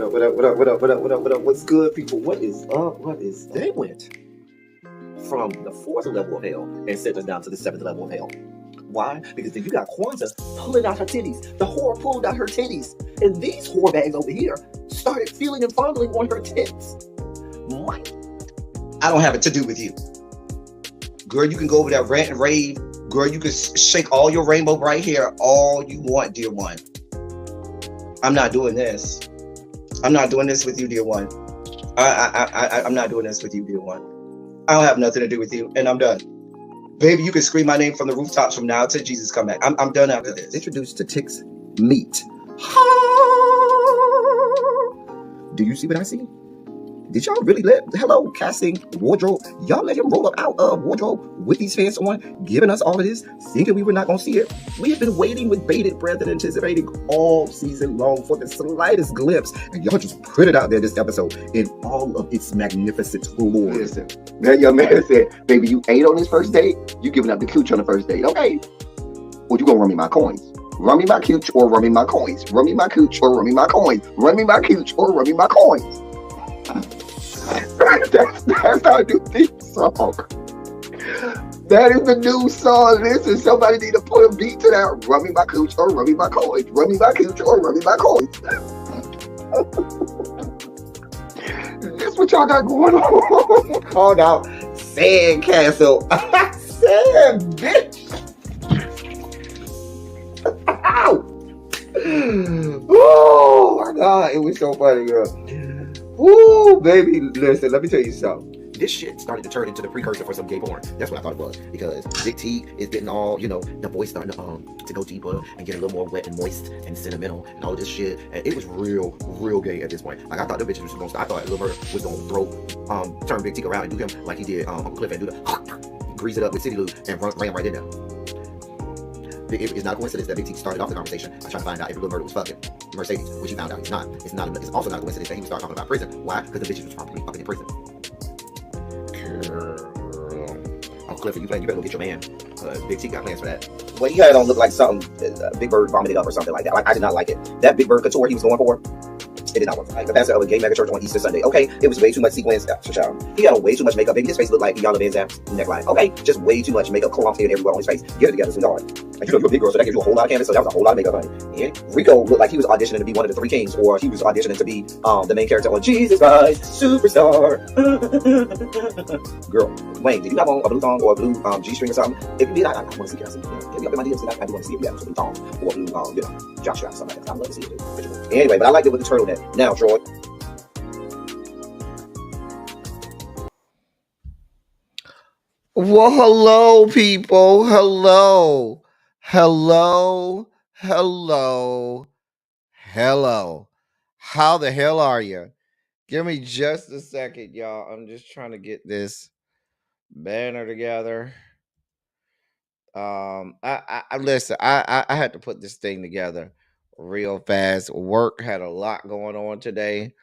up, what up, what up, what up, what up, what up, what up? What's good, people? What is up? What is they went from the fourth level of hell and sent us down to the seventh level of hell. Why? Because then you got Kwanzaa pulling out her titties. The whore pulled out her titties. And these whore bags over here started feeling and fondling on her tits. Mike. I don't have it to do with you. Girl, you can go over there, rant and rave. Girl, you can shake all your rainbow bright hair all you want, dear one. I'm not doing this. I'm not doing this with you, dear one. I'm not doing this with you, dear one. I don't have nothing to do with you, and I'm done. Baby, you can scream my name from the rooftops from now till Jesus come back. I'm done after this. Introduced to Tick's Meat. Do you see what I see? Did y'all really hello, casting, wardrobe, y'all let him roll up out of wardrobe with these fans on, giving us all of this, thinking we were not going to see it? We have been waiting with bated breath and anticipating all season long for the slightest glimpse, and y'all just put it out there this episode in all of its magnificent glory. Listen, that young man said, baby, you ate on this first date, you giving up the cooch on the first date, okay? Well, you gonna run me my coins. Run me my cooch or run me my coins. Run me my cooch or run me my coins. Run me my cooch or run me my coins. That's our new theme song. That is the new song. Listen, somebody need to put a beat to that. Run me my cooch or run me my coins. Run me my cooch or run me my coins. That's what y'all got going on. Called out Sandcastle. Sand, bitch. Ow. Oh my God, it was so funny, girl. Ooh, baby, listen, let me tell you something. This shit started to turn into the precursor for some gay porn. That's what I thought it was. Because Big T is getting all, the voice starting to go deeper and get a little more wet and moist and sentimental and all this shit. And it was real gay at this point. Like, I thought the bitches was going to start. I thought Lil Bird was going to turn Big T around and do him like he did Uncle Cliff and do the grease it up with City Lube and ran right in there. It's not a coincidence that Big T started off the conversation by trying to find out if Lil Bird was fucking Mercedes, which he found out he's not. It's also not a coincidence that he started talking about prison. Why? Because the bitches was probably fucking in prison. Uncle Cliff, you better go get your man. Big T got plans for that. Well, he had on look like something Big Bird vomited up or something like that. Like, I did not like it. That Big Bird couture he was going for, it did not work. Like the pastor of a gay mega church on Easter Sunday. Okay, it was way too much sequins. He had on way too much makeup. Baby, his face looked like Iyanla Vanzant's neckline. Okay, just way too much makeup, clumped in everywhere on his face. Get it together, sweetheart. Like, you're a big girl, so that gives you a whole lot of canvas. So that was a whole lot of makeup, honey. And Rico looked like he was auditioning to be one of the three kings, or he was auditioning to be the main character on Jesus Christ Superstar. Girl, Wayne, did you have on a blue thong or a blue G-string or something? If you did, I want to see it. Get me up in my DMs. I do want to see if you have a blue thong or a blue, jock strap or something like that. I'd love to see it too. Anyway, but I liked it with the turtleneck. Now, Troy. Well, hello, people. Hello. How the hell are you? Give me just a second, y'all. I'm just trying to get this banner together. Listen. I had to put this thing together real fast. Work had a lot going on today.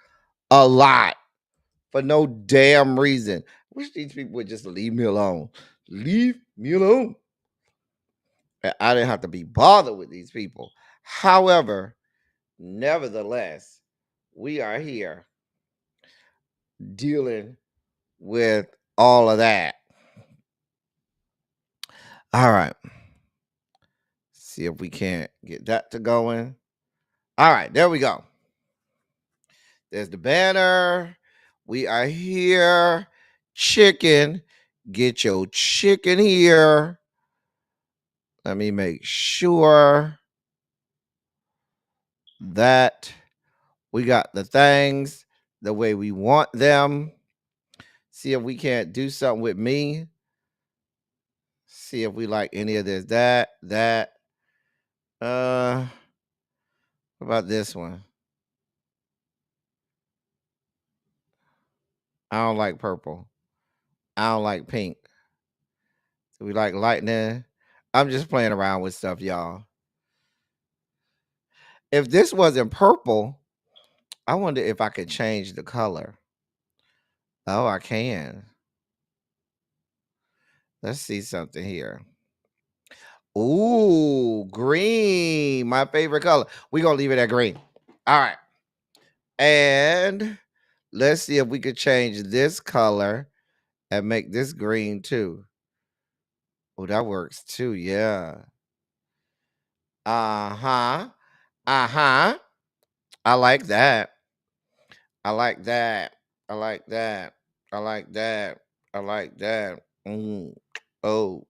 A lot. For no damn reason. I wish these people would just leave me alone. Leave me alone. I didn't have to be bothered with these people. However, nevertheless, we are here dealing with all of that. All right. See if we can't get that to going. All right, there we go. There's the banner. We are here. Chicken. Get your chicken here. Let me make sure that we got the things the way we want them. See if we can't do something with me. See if we like any of this. That. What about this one? I don't like purple. I don't like pink. Do we like lightning? I'm just playing around with stuff, y'all. If this wasn't purple, I wonder if I could change the color. Oh, I can. Let's see something here. Ooh, green. My favorite color. We're going to leave it at green. All right. And let's see if we could change this color and make this green too. Oh, that works too. Yeah. Uh-huh. Uh-huh. I like that. I like that. I like that. I like that. I like that. Oh, oh.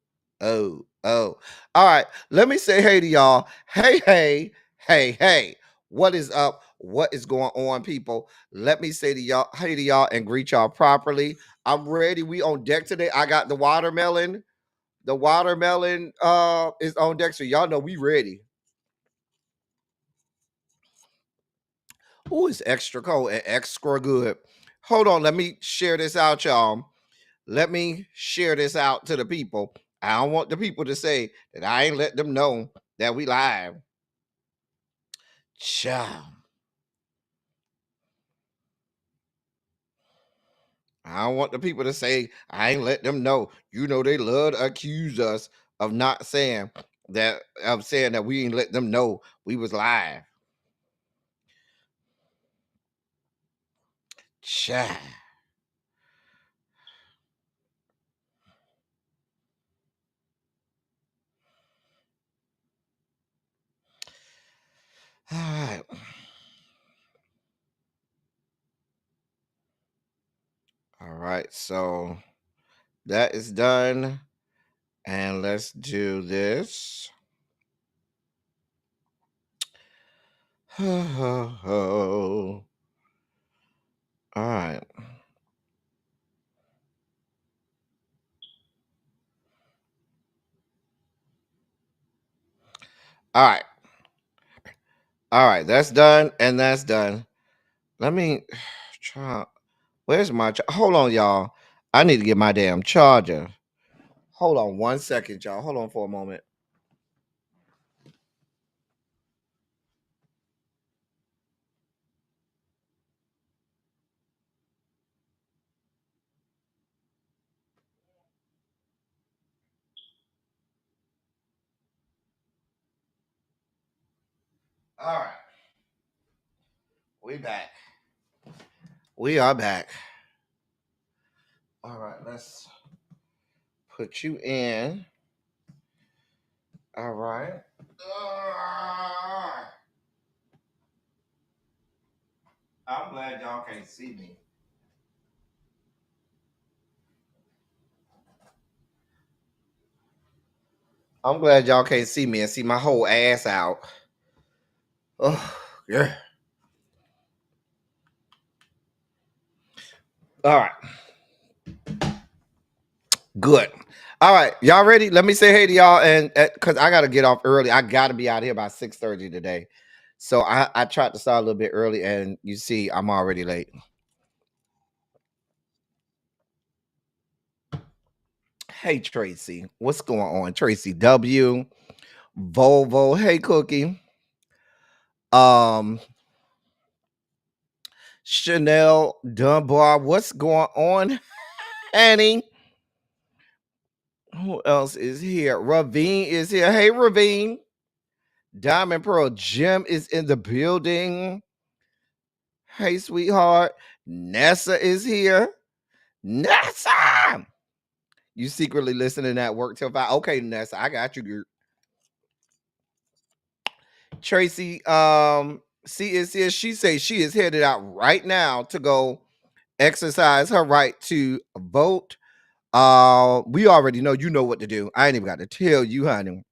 All right. Let me say hey to y'all. Hey, hey, hey, hey. What is up? What is going on, people? Let me say to y'all, hey to y'all and greet y'all properly. I'm ready. We on deck today. I got the watermelon. The watermelon is on deck. So y'all know we ready. Ooh, it's extra cold and extra good. Hold on, let me share this out, y'all. Let me share this out to the people. I don't want the people to say that I ain't let them know that we live. Ciao. I don't want the people to say I ain't let them know. You know they love to accuse us of not saying that of saying that we ain't let them know we was live. Ciao. All right. All right. So that is done. And let's do this. All right. All right. All right. That's done. And that's done. Let me try. Where's my hold on, y'all. I need to get my damn charger. Hold on 1 second, y'all. Hold on for a moment. All right. We back. We are back. All right. Let's put you in. All right. I'm glad y'all can't see me. I'm glad y'all can't see me and see my whole ass out. Oh, yeah. All right. Good. All right. Y'all ready? Let me say hey to y'all. And because I got to get off early. I got to be out here by 6:30 today. So I tried to start a little bit early. And you see, I'm already late. Hey, Tracy. What's going on? Tracy W. Volvo. Hey, Cookie. Um, Chanel Dunbar. What's going on, Annie? Who else is here? Ravine is here. Hey, Ravine. Diamond Pearl Jim is in the building. Hey, sweetheart. Nessa is here. Nessa! You secretly listening at work till 5. Okay, Nessa, I got you, girl. Tracy, she is here. She says she is headed out right now to go exercise her right to vote. We already know you know what to do. I ain't even got to tell you, honey.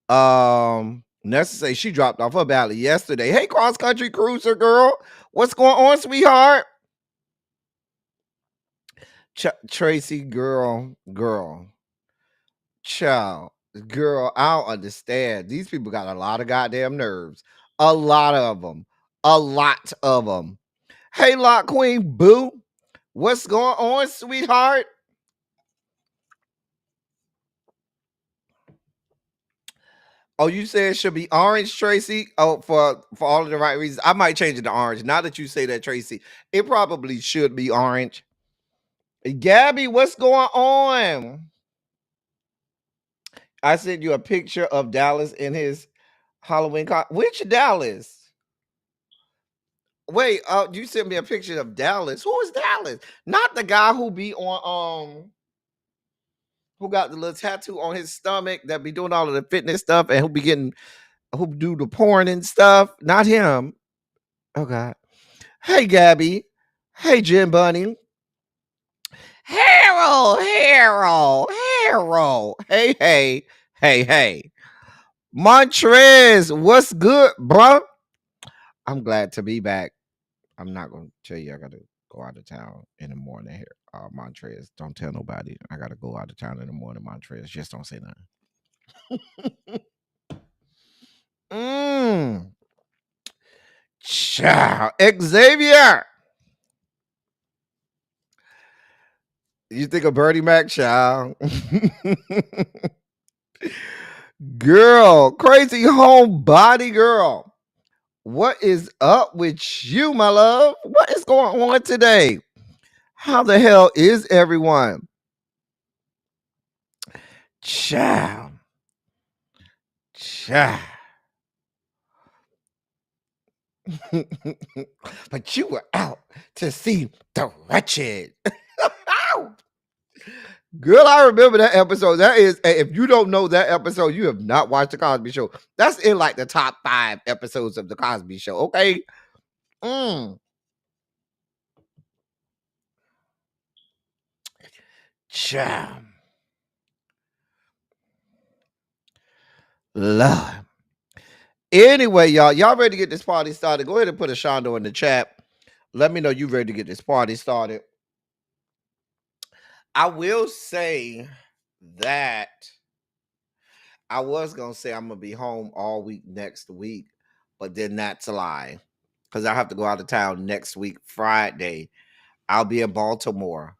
Nessa say she dropped off her ballot yesterday. Hey, cross country cruiser girl, what's going on, sweetheart? Tracy, girl, child, girl. I don't understand. These people got a lot of goddamn nerves. A lot of them. A lot of them. Hey, Lock Queen Boo, what's going on, sweetheart? Oh, you said it should be orange, Tracy? Oh, for all of the right reasons. I might change it to orange. Now that you say that, Tracy, it probably should be orange. Gabby, what's going on? I sent you a picture of Dallas in his Halloween Which Dallas? Wait, you sent me a picture of Dallas. Who is Dallas? Not the guy who be on who got the little tattoo on his stomach that be doing all of the fitness stuff and who do the porn and stuff. Not him. Oh God. Hey Gabby. Hey Jim Bunny. Harold. Hey. Montrez, what's good, bruh? I'm glad to be back. I'm not gonna tell you I gotta go out of town in the morning here. Montrez, don't tell nobody. I gotta go out of town in the morning, Montrez. Just don't say nothing. Ciao. Xavier. You think of Bertie Mac, child? Girl, crazy homebody girl. What is up with you, my love? What is going on today? How the hell is everyone? Child. But you were out to see the wretched. Girl, I remember that episode. That is, if you don't know that episode, you have not watched the Cosby Show. That's in like the top 5 episodes of the Cosby Show. Okay. Child. Lord. Anyway, y'all ready to get this party started? Go ahead and put a Shondo in the chat. Let me know you ready to get this party started. I will say that I was going to say I'm going to be home all week next week, but then that's a lie because I have to go out of town next week, Friday. I'll be in Baltimore.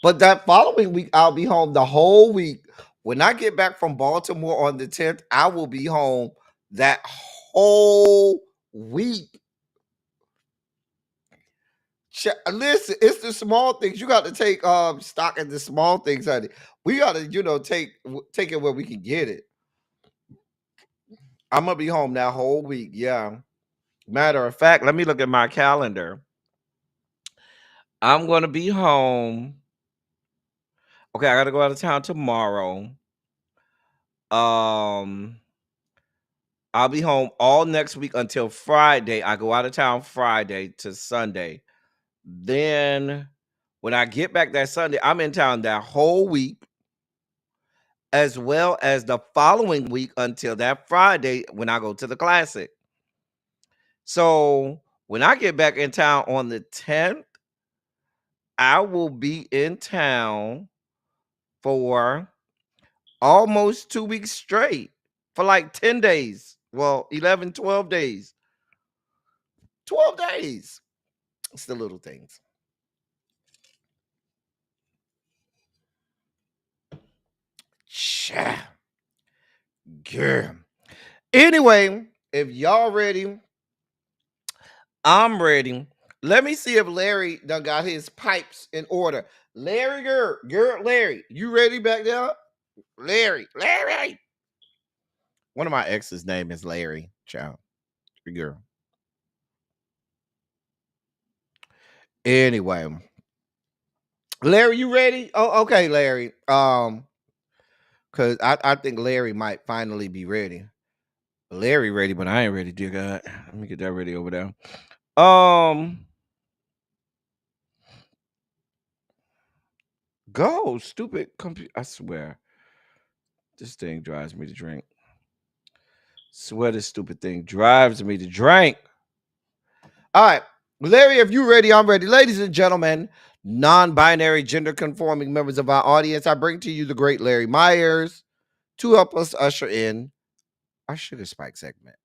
But that following week, I'll be home the whole week. When I get back from Baltimore on the 10th, I will be home that whole week. Listen, it's the small things. You got to take stock in the small things, honey. We got to, take it where we can get it. I'm gonna be home that whole week. Yeah. Matter of fact, let me look at my calendar. I'm gonna be home. Okay, I gotta go out of town tomorrow. I'll be home all next week until Friday. I go out of town Friday to Sunday. Then when I get back that Sunday, I'm in town that whole week, as well as the following week until that Friday when I go to the Classic. So when I get back in town on the 10th, I will be in town for almost 2 weeks straight, for like 10 days. Well, 11, 12 days. 12 days. It's the little things. Girl. Anyway, if y'all ready, I'm ready. Let me see if Larry done got his pipes in order. Larry, girl, Larry, you ready back there? Larry. One of my ex's name is Larry, child. Girl. Anyway, Larry, you ready? Oh, okay, Larry. Cause I think Larry might finally be ready. Larry ready, but I ain't ready, dear God. Let me get that ready over there. Go, stupid computer. I swear. This thing drives me to drink. Swear this stupid thing drives me to drink. All right. Larry, if you're ready, I'm ready. Ladies and gentlemen, non-binary, gender-conforming members of our audience, I bring to you the great Larry Myers to help us usher in our Sugar Spike segment.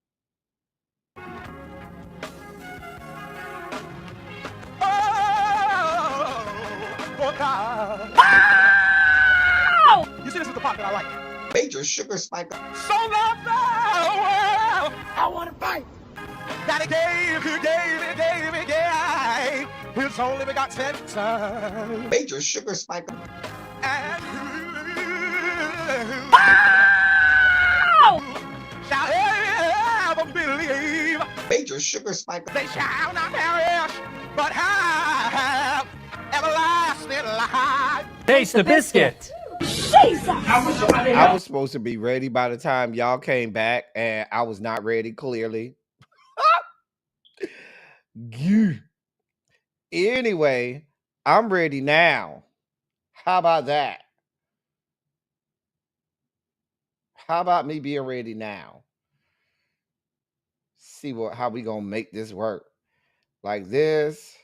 You see, this is the part that I like. Major sugar spike. So love the world. I want to fight. That he gave his only begotten son. Major sugar spike. And shall ever believe major sugar spike. They shall not perish, but have everlasting life. Taste the biscuit. I was supposed to be ready by the time y'all came back, and I was not ready, clearly. Anyway, I'm ready now. How about that? How about me being ready now? See how we gonna make this work. Like this.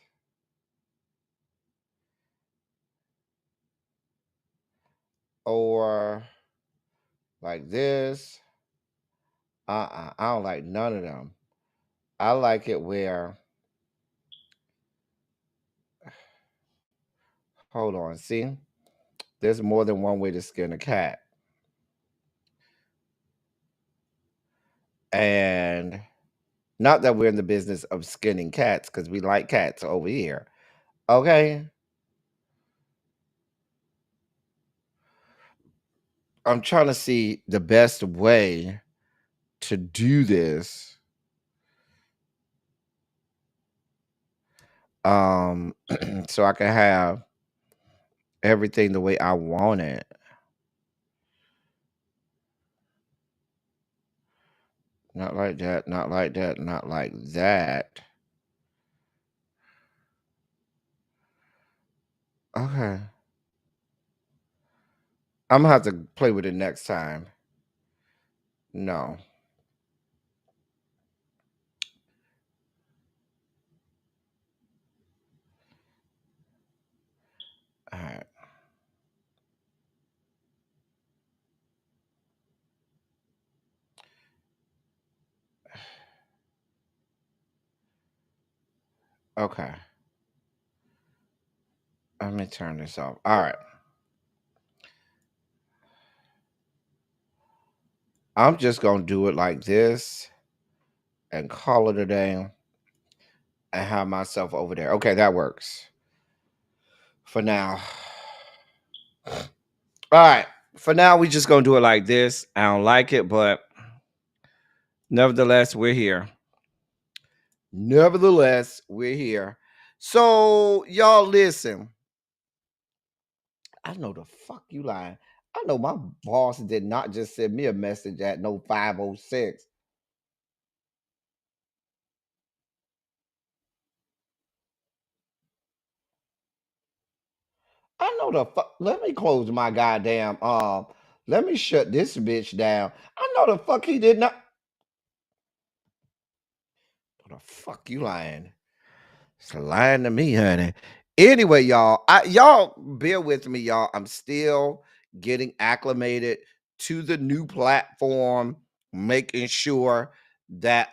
Or like this. I don't like none of them. I like it where, hold on, see? There's more than one way to skin a cat. And not that we're in the business of skinning cats, because we like cats over here. Okay? I'm trying to see the best way to do this. So I can have everything the way I want it. Not like that, not like that, not like that. Okay. I'm gonna have to play with it next time. No. All right. Okay. Let me turn this off. All right. I'm just gonna do it like this and call it a day and have myself over there. Okay, that works. For now. All right. For now, we just gonna do it like this. I don't like it, but nevertheless, we're here. Nevertheless, we're here. So, y'all listen. I know the fuck you lying. I know my boss did not just send me a message at no 506. I know the fuck. Let me close my goddamn. Let me shut this bitch down. I know the fuck he did not. What the fuck you lying? It's lying to me, honey. Anyway, y'all bear with me, y'all. I'm still getting acclimated to the new platform, making sure that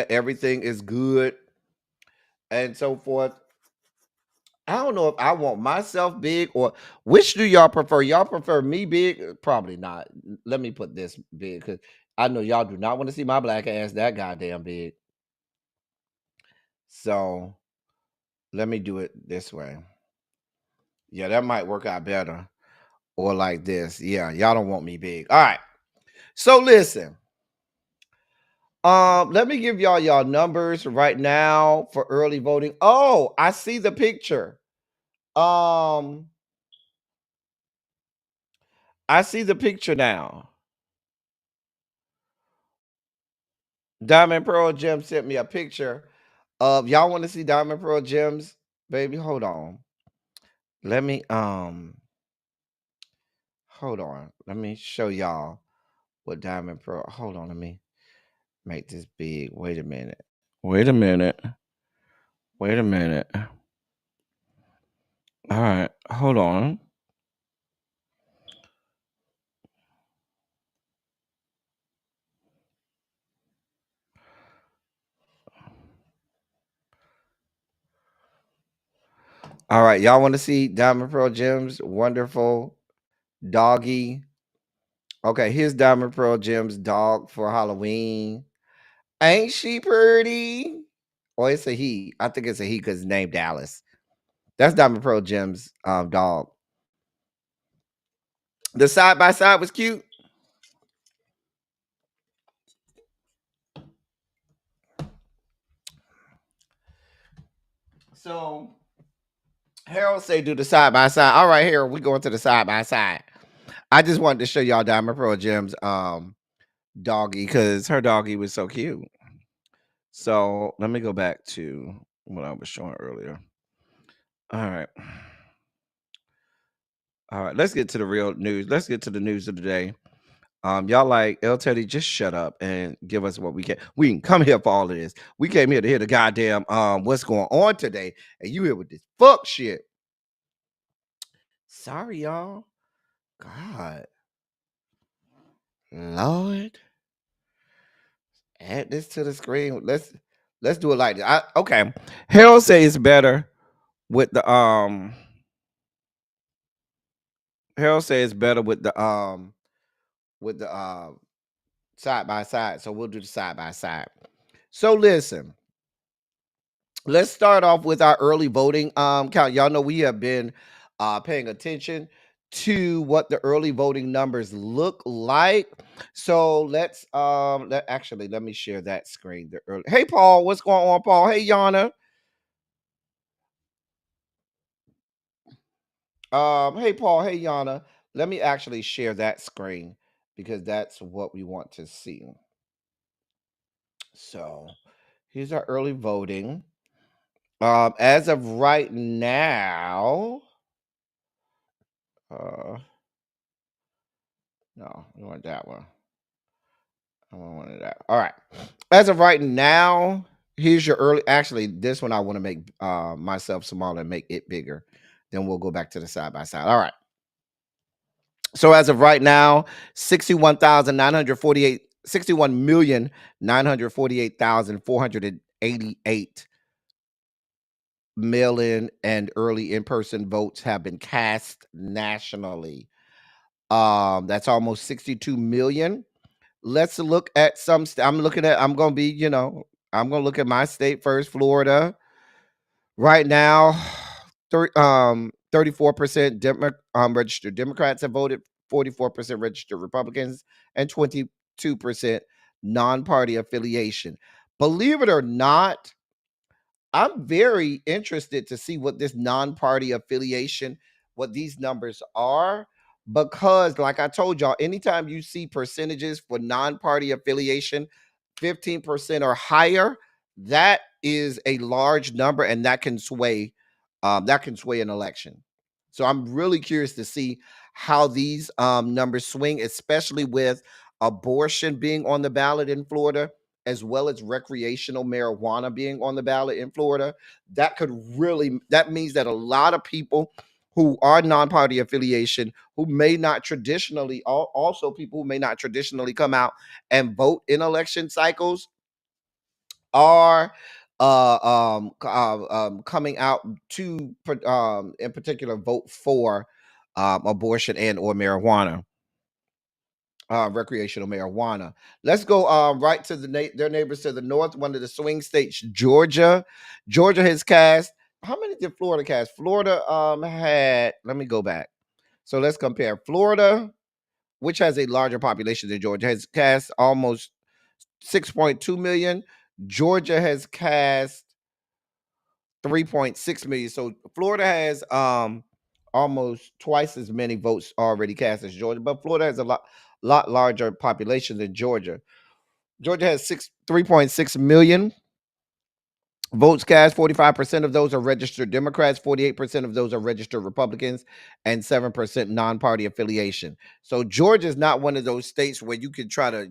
everything is good and so forth. I don't know if I want myself big or which do y'all prefer? Y'all prefer me big? Probably not. Let me put this big because I know y'all do not want to see my black ass that goddamn big. So let me do it this way. Yeah, that might work out better. Or like this. Yeah, y'all don't want me big. All right. So listen. Let me give y'all numbers right now for early voting. Oh, I see the picture. I see the picture now. Diamond Pearl Gem sent me a picture of y'all want to see Diamond Pearl Gems, baby. Hold on. Let me hold on. Let me show y'all what Diamond Pearl. Hold on, let me make this big. Wait a minute. Wait a minute. Wait a minute. All right, hold on. All right, y'all want to see Diamond Pearl Gems? Wonderful doggy. Okay, here's Diamond Pearl Gems dog for Halloween. Ain't she pretty? Or it's a he. I think it's a he because it's named Dallas. That's Diamond Pearl Gems dog. The side by side was cute. So Harold say do the side by side. All right, Harold, we going to the side by side. I just wanted to show y'all Diamond Pearl Jim's doggy because her doggy was so cute. So let me go back to what I was showing earlier. All right. All right, let's get to the real news. Let's get to the news of the day. Y'all like El Teddy, just shut up and give us what we can. We can come here for all of this. We came here to hear the goddamn what's going on today, and you here with this fuck shit. Sorry, y'all. God, Lord, add this to the screen. Let's do it like this. Okay. Harold say it's better with the Harold say it's better with the side by side. So we'll do the side by side. So listen, let's start off with our early voting count. Y'all know we have been paying attention to what the early voting numbers look like. So let's let me share that screen. The early. Hey Paul, what's going on, Paul? Hey Yana. Hey Paul, hey Yana. Let me actually share that screen because that's what we want to see. So here's our early voting. As of right now, no, we want that one. I wanted that. All right. As of right now, here's your early. Actually, this one I want to make myself smaller and make it bigger. Then we'll go back to the side by side. All right. So as of right now, 61,948,488 mail-in and early in-person votes have been cast nationally. That's almost 62 million. Let's look at some. I'm going to be. I'm going to look at my state first, Florida. Right now, 34% registered Democrats have voted, 44% registered Republicans, and 22% non-party affiliation. Believe it or not, I'm very interested to see what this non-party affiliation, what these numbers are, because like I told y'all, anytime you see percentages for non-party affiliation, 15% or higher, that is a large number and that can sway an election. So I'm really curious to see how these numbers swing, especially with abortion being on the ballot in Florida, as well as recreational marijuana being on the ballot in Florida. That means that a lot of people who are non-party affiliation, who may not traditionally, also people who may not traditionally come out and vote in election cycles, are coming out to in particular vote for abortion and or marijuana, recreational marijuana. Let's go right to their neighbors to the north, one of the swing states, Georgia. Georgia has cast. How many did Florida cast? Florida had. Let me go back. So let's compare. Florida, which has a larger population than Georgia, has cast almost 6.2 million. Georgia has cast 3.6 million. So Florida has almost twice as many votes already cast as Georgia, but Florida has a lot larger population than Georgia. Georgia has 3.6 million votes cast. 45% of those are registered Democrats, 48% of those are registered Republicans, and 7% non-party affiliation. So Georgia is not one of those states where you can try to,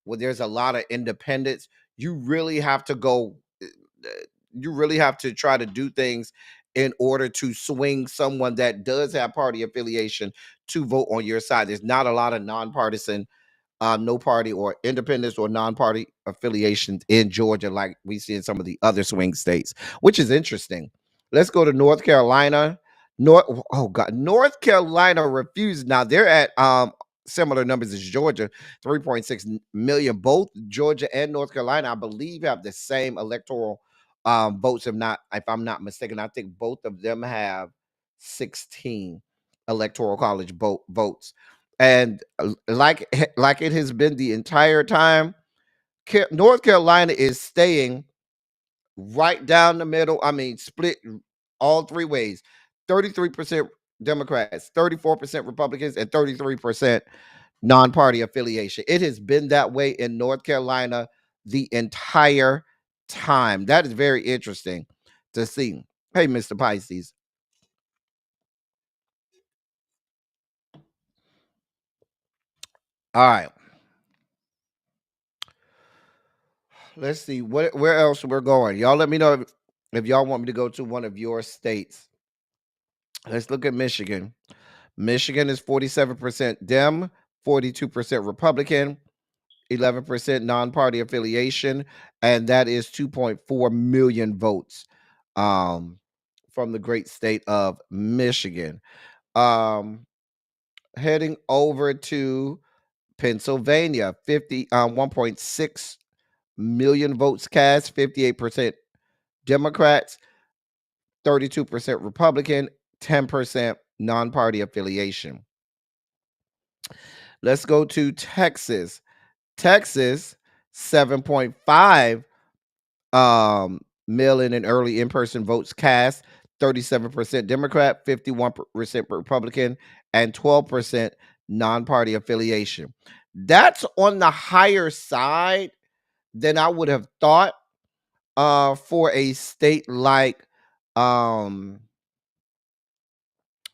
where there's a lot of independents. You really have to go, you really have to try to do things in order to swing someone that does have party affiliation to vote on your side. There's not a lot of nonpartisan no party or independence or non-party affiliations in Georgia like we see in some of the other swing states, which is interesting. Let's go to North Carolina. North Carolina refused. Now they're at similar numbers as Georgia, 3.6 million. Both Georgia and North Carolina, I believe, have the same electoral votes. If I'm not mistaken, I think both of them have 16 electoral college votes. And like it has been the entire time, North Carolina is staying right down the middle. I mean, split all three ways. 33% Democrats, 34% Republicans, and 33% non-party affiliation. It has been that way in North Carolina the entire time. That is very interesting to see. Hey, Mr. Pisces. All right. Let's see where else we're going. Y'all let me know if y'all want me to go to one of your states. Let's look at Michigan. Michigan is 47% Dem, 42% Republican, 11% non-party affiliation, and that is 2.4 million votes from the great state of Michigan. Heading over to Pennsylvania, 1.6 million votes cast, 58% Democrats, 32% Republican, 10% non-party affiliation. Let's go to Texas. Texas, 7.5 mail-in and early in-person votes cast, 37% Democrat, 51% Republican, and 12% non-party affiliation. That's on the higher side than I would have thought for a state like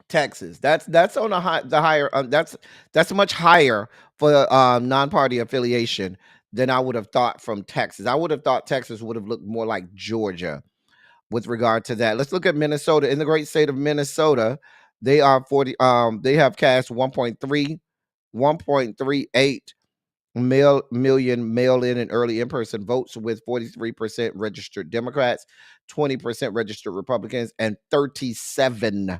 Texas. That's on the higher that's much higher for non-party affiliation than I would have thought from Texas. I would have thought Texas would have looked more like Georgia with regard to that. Let's look at Minnesota. In the great state of Minnesota, they are 40 they have cast 1.38 million mail-in and early in-person votes, with 43% registered Democrats, 20% registered Republicans, and 37%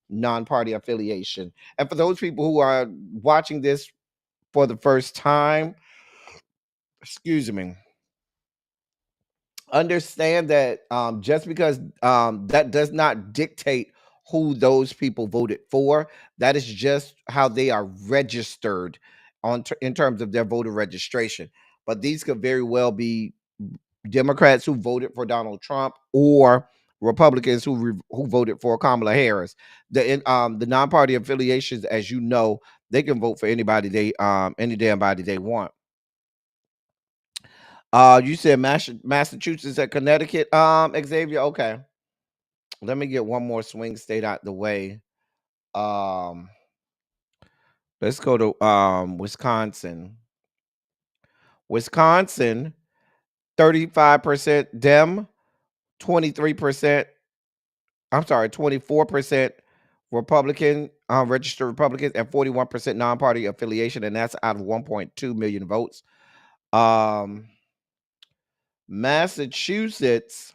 non-party affiliation. And for those people who are watching this for the first time, excuse me, understand that just because that does not dictate who those people voted for, that is just how they are registered in terms of their voter registration. But these could very well be Democrats who voted for Donald Trump or Republicans who voted for Kamala Harris. The non-party affiliations, as you know, they can vote for anybody any damn body they want. You said Massachusetts and Connecticut, Xavier. Okay, let me get one more swing state out the way. Let's go to Wisconsin. Wisconsin, 35% Dem, 23%. I'm sorry, 24% Republican, registered Republicans, and 41% non-party affiliation, and that's out of 1.2 million votes. Massachusetts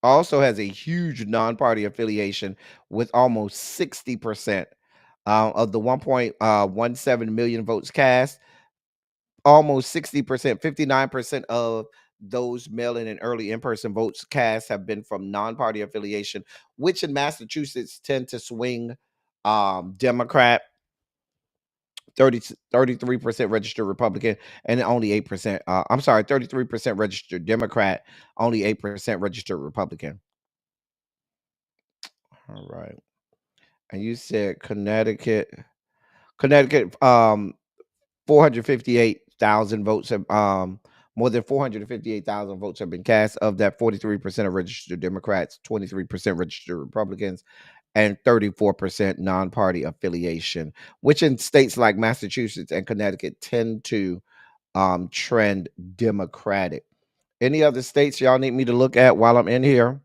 also has a huge non-party affiliation with almost 60% of the 1.17 million votes cast. Almost 60%, 59% of those mail-in and early in-person votes cast have been from non-party affiliation, which in Massachusetts tend to swing Democrat. 33% registered Republican, and only 8%. I'm sorry, 33% registered Democrat, only 8% registered Republican. All right. And you said Connecticut. Connecticut, 458,000 votes have more than 458,000 votes have been cast. Of that, 43% are registered Democrats, 23% registered Republicans, and 34% non-party affiliation, which in states like Massachusetts and Connecticut tend to trend Democratic. Any other states y'all need me to look at while I'm in here?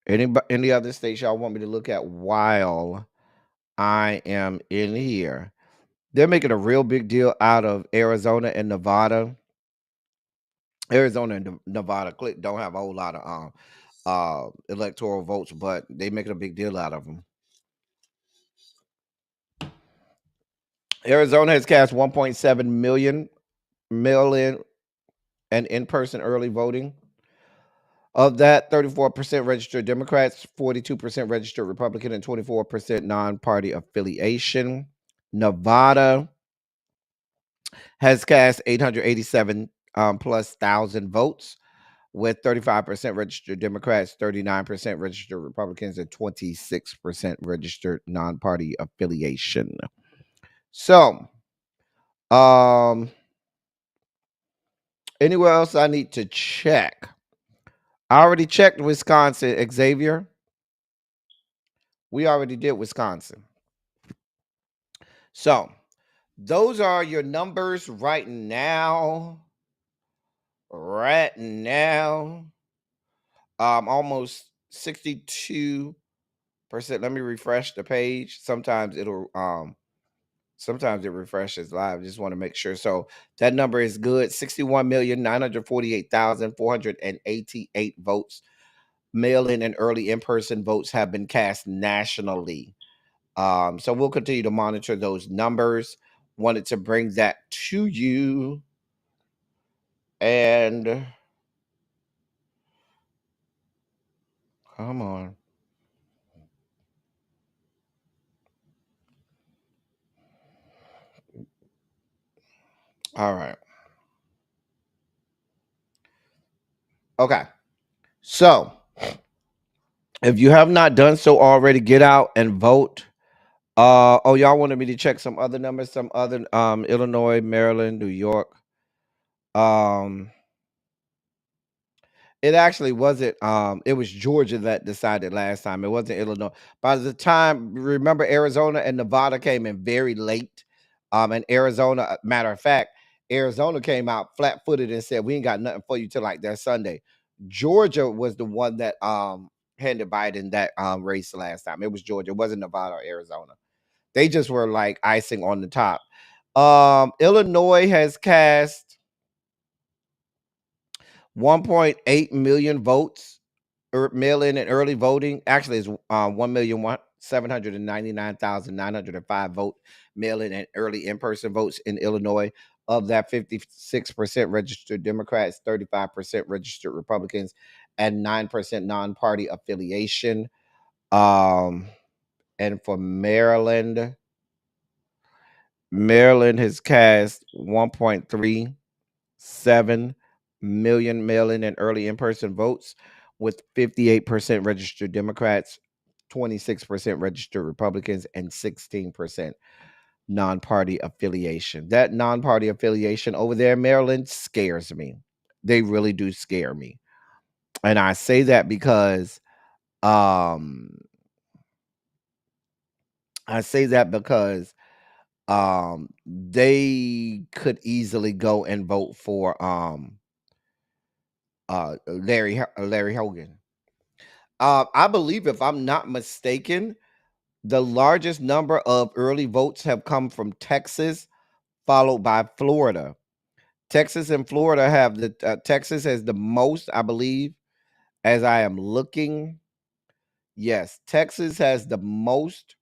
Any other states y'all want me to look at while I am in here? They're making a real big deal out of Arizona and Nevada. Arizona and Nevada don't have a whole lot of electoral votes, but they making a big deal out of them. Arizona has cast 1.7 million mail-in and in-person early voting. Of that, 34% registered Democrats, 42% registered Republican, and 24% non-party affiliation. Nevada, has cast 887 plus thousand votes, with 35% registered Democrats, 39% registered Republicans, and 26% registered non-party affiliation. So, um, anywhere else I need to check? I already checked Wisconsin, Xavier. We already did Wisconsin. So, those are your numbers right now. Right now. Almost 62%. Let me refresh the page. Sometimes it refreshes live. Just want to make sure. So that number is good. 61,948,488 votes. Mail-in and early in-person votes have been cast nationally. So we'll continue to monitor those numbers. Wanted to bring that to you. And come on. All right. Okay. So if you have not done so already, get out and vote. Oh, y'all wanted me to check some other numbers, some other Illinois, Maryland, New York. Um it actually wasn't it was Georgia that decided last time. It wasn't Illinois. By the time, remember, Arizona and Nevada came in very late. And Arizona, matter of fact, Arizona came out flat-footed and said we ain't got nothing for you till like that Sunday. Georgia was the one that handed Biden that race last time. It was Georgia. It wasn't Nevada or Arizona. They just were like icing on the top. Illinois has cast 1.8 million votes, mail-in and early voting. Actually, it's 1,799,905 vote mail-in and early in-person votes in Illinois. Of that, 56% registered Democrats, 35% registered Republicans, and 9% non-party affiliation. And for Maryland has cast 1.37 million mail-in and early in-person votes, with 58% registered Democrats, 26% registered Republicans, and 16% non-party affiliation. That non-party affiliation over there in Maryland scares me. They really do scare me. And I say that because um I say that because they could easily go and vote for Larry Hogan. I believe, if I'm not mistaken, the largest number of early votes have come from Texas, followed by Florida. Texas and Florida have Texas has the most, I believe, as I am looking. Yes, Texas has the most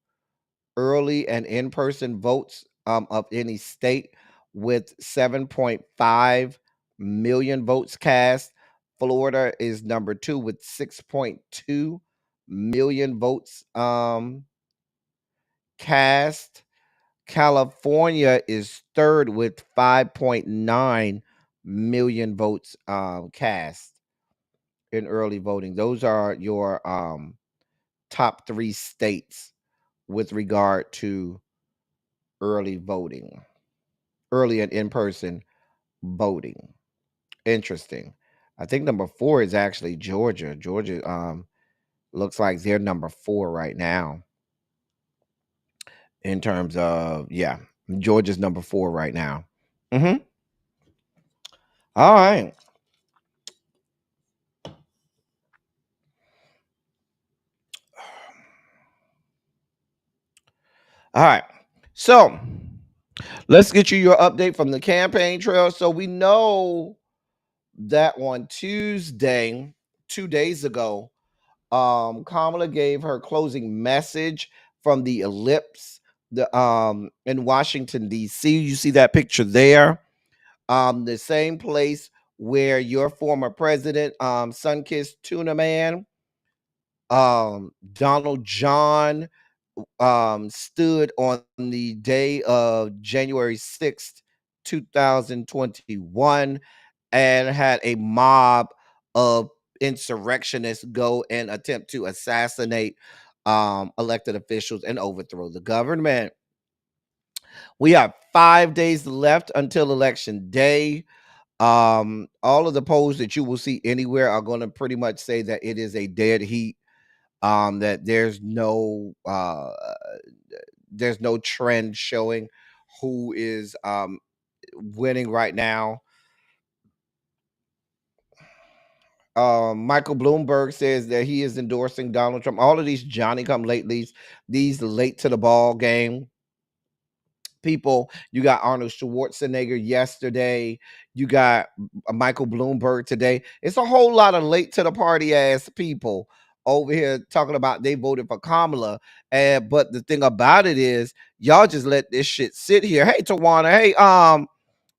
early and in-person votes of any state, with 7.5 million votes cast. Florida is number 2 with 6.2 million votes cast. California is third with 5.9 million votes cast in early voting. Those are your top 3 states with regard to early voting, early and in-person voting. Interesting. I think number 4 is actually Georgia. Georgia looks like they're number 4 right now in terms of, yeah, Georgia's number 4 right now. Mhm. All right. All right. So, let's get you your update from the campaign trail. So, we know that on Tuesday, 2 days ago, Kamala gave her closing message from the Ellipse, the in Washington D.C. You see that picture there, the same place where your former president, Sunkissed Tuna Man, Donald John, stood on the day of January 6th, 2021 and had a mob of insurrectionists go and attempt to assassinate elected officials and overthrow the government. We have 5 days left until election day. All of the polls that you will see anywhere are going to pretty much say that it is a dead heat. That there's no trend showing who is winning right now. Michael Bloomberg says that he is endorsing Donald Trump. All of these Johnny come latelys, these late to the ball game people. You got Arnold Schwarzenegger yesterday. You got Michael Bloomberg today. It's a whole lot of late to the party ass people over here talking about they voted for Kamala. And but the thing about it is, y'all just let this shit sit here. Hey, Tawana. Hey,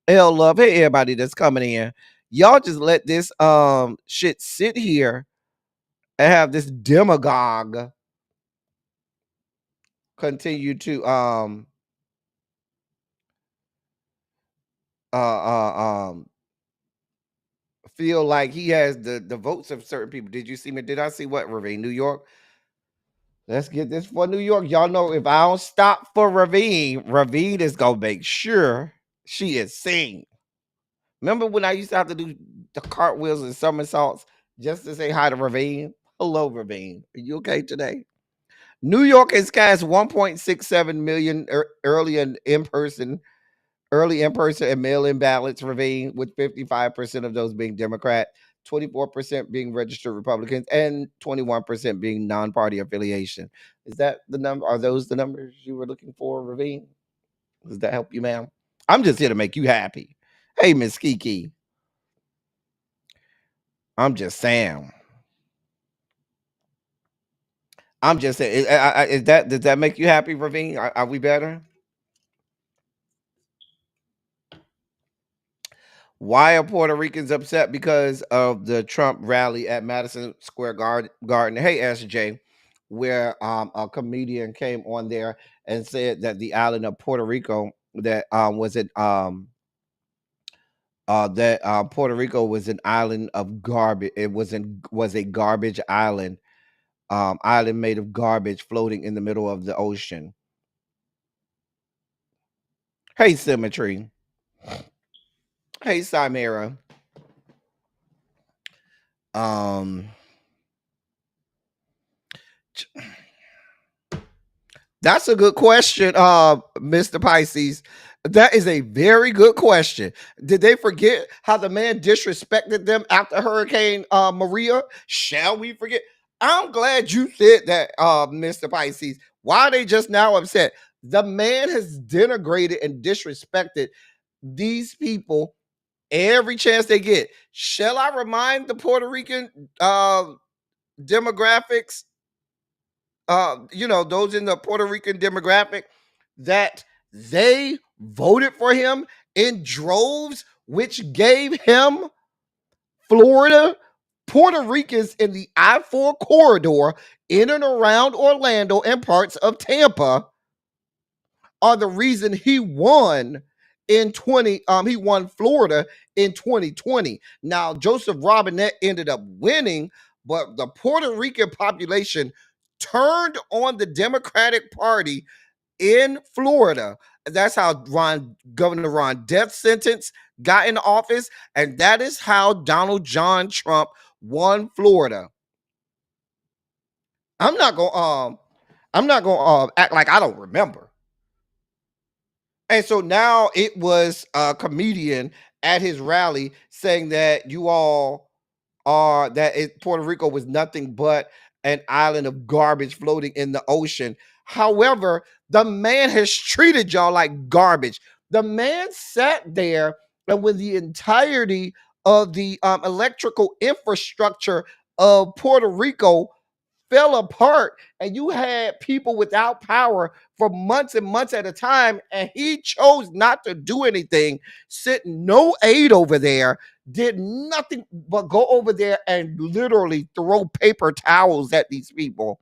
L Love. Hey, everybody that's coming in. Y'all just let this shit sit here and have this demagogue continue to feel like he has the votes of certain people. Did you see me? Did I see what Ravine, New York? Let's get this for New York. Y'all know if I don't stop for Ravine is gonna make sure she is seen. Remember when I used to have to do the cartwheels and somersaults just to say hi to Ravine? Hello, Ravine. Are you okay today? New York has cast 1.67 million early and in-person and mail-in ballots, Ravine, with 55% of those being Democrat, 24% being registered Republicans, and 21% being non-party affiliation. Is that the number? Are those the numbers you were looking for, Ravine? Does that help you, ma'am? I'm just here to make you happy. Hey, Miss Kiki. I'm just saying. I'm just saying. Does that make you happy, Ravine? Are we better? Why are Puerto Ricans upset because of the Trump rally at Madison Square Garden? Hey, SJ, where a comedian came on there and said that the island of Puerto Rico that Puerto Rico was an island of garbage. It was a garbage island, island made of garbage floating in the middle of the ocean. Hey, Symmetry. Hey, Simera. Um. That's a good question, Mr. Pisces. That is a very good question. Did they forget how the man disrespected them after Hurricane Maria? Shall we forget? I'm glad you said that, Mr. Pisces. Why are they just now upset? The man has denigrated and disrespected these people every chance they get. Shall I remind the Puerto Rican demographics, those in the Puerto Rican demographic, that they voted for him in droves, which gave him Florida? Puerto Ricans in the I-4 corridor in and around Orlando and parts of Tampa are the reason he won he won Florida in 2020. Now, Joseph Robinette ended up winning, but the Puerto Rican population turned on the Democratic Party in Florida. That's how Governor Ron DeSantis got in office, and that is how Donald John Trump won Florida. I'm not gonna act like I don't remember. And so now it was a comedian at his rally saying that Puerto Rico was nothing but an island of garbage floating in the ocean. However, the man has treated y'all like garbage. The man sat there, and with the entirety of the electrical infrastructure of Puerto Rico fell apart, and you had people without power for months and months at a time, and he chose not to do anything, sent no aid over there, did nothing but go over there and literally throw paper towels at these people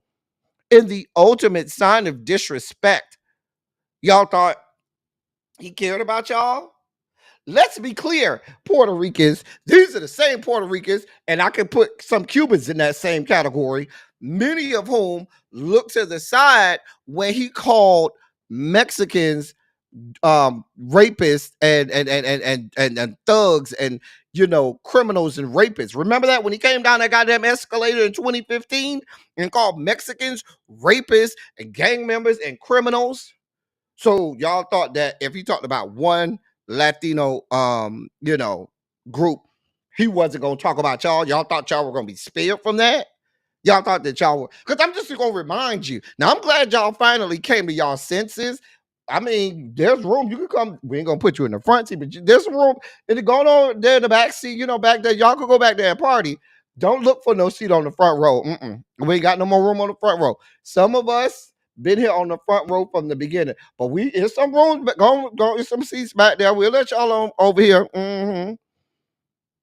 in the ultimate sign of disrespect. Y'all thought he cared about y'all? let's be clear, Puerto Ricans, these are the same Puerto Ricans, and I can put some Cubans in that same category, many of whom look to the side when he called Mexicans rapists and thugs and criminals and rapists. Remember that when he came down that goddamn escalator in 2015 and called Mexicans rapists and gang members and criminals? So y'all thought that if he talked about one Latino group, he wasn't gonna talk about y'all. Y'all thought y'all were gonna be spared from that? Y'all thought that y'all were, because I'm just gonna remind you. Now I'm glad y'all finally came to y'all senses. I mean, there's room. You can come. We ain't gonna put you in the front seat, but there's room. It's going on there in the back seat. Back there. Y'all could go back there and party. Don't look for no seat on the front row. We ain't got no more room on the front row. Some of us been here on the front row from the beginning, but we in some rooms. Go in some seats back there. We'll let y'all on over here.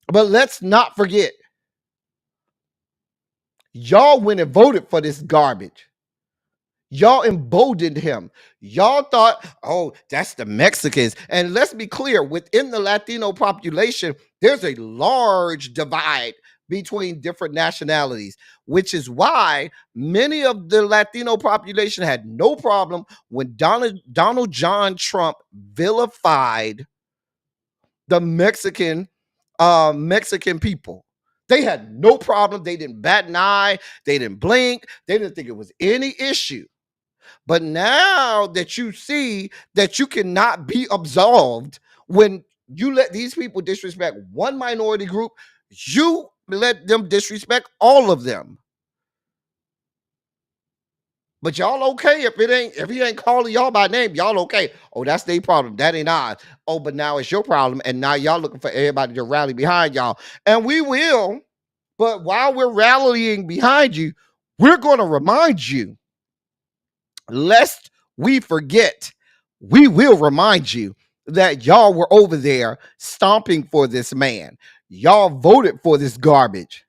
But let's not forget, y'all went and voted for this garbage. Y'all emboldened him. Y'all thought, oh, that's the Mexicans. And let's be clear, within the Latino population, there's a large divide between different nationalities, which is why many of the Latino population had no problem when Donald John Trump vilified the Mexican people. They had no problem. They didn't bat an eye. They didn't blink. They didn't think it was any issue. But now that you see that you cannot be absolved when you let these people disrespect one minority group, you let them disrespect all of them. But y'all okay if he ain't calling y'all by name, y'all okay. Oh, that's their problem. That ain't ours. Oh, but now it's your problem. And now y'all looking for everybody to rally behind y'all. And we will. But while we're rallying behind you, we're going to remind you, lest we forget, we will remind you that y'all were over there stomping for this man. Y'all voted for this garbage.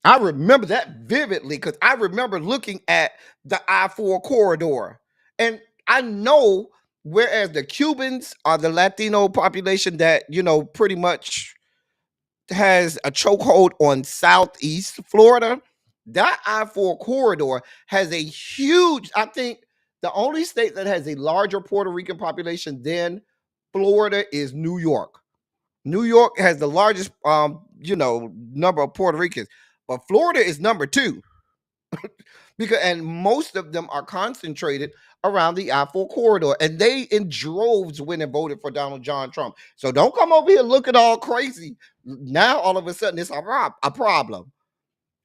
I remember that vividly because I remember looking at the I-4 corridor. And I know, whereas the Cubans are the Latino population that, pretty much has a chokehold on Southeast Florida, that I-4 corridor has a huge, I think the only state that has a larger Puerto Rican population than Florida is New York. New York has the largest, number of Puerto Ricans, but Florida is number 2 and most of them are concentrated around the I-4 corridor, and they in droves went and voted for Donald John Trump. So don't come over here looking all crazy. Now all of a sudden it's a problem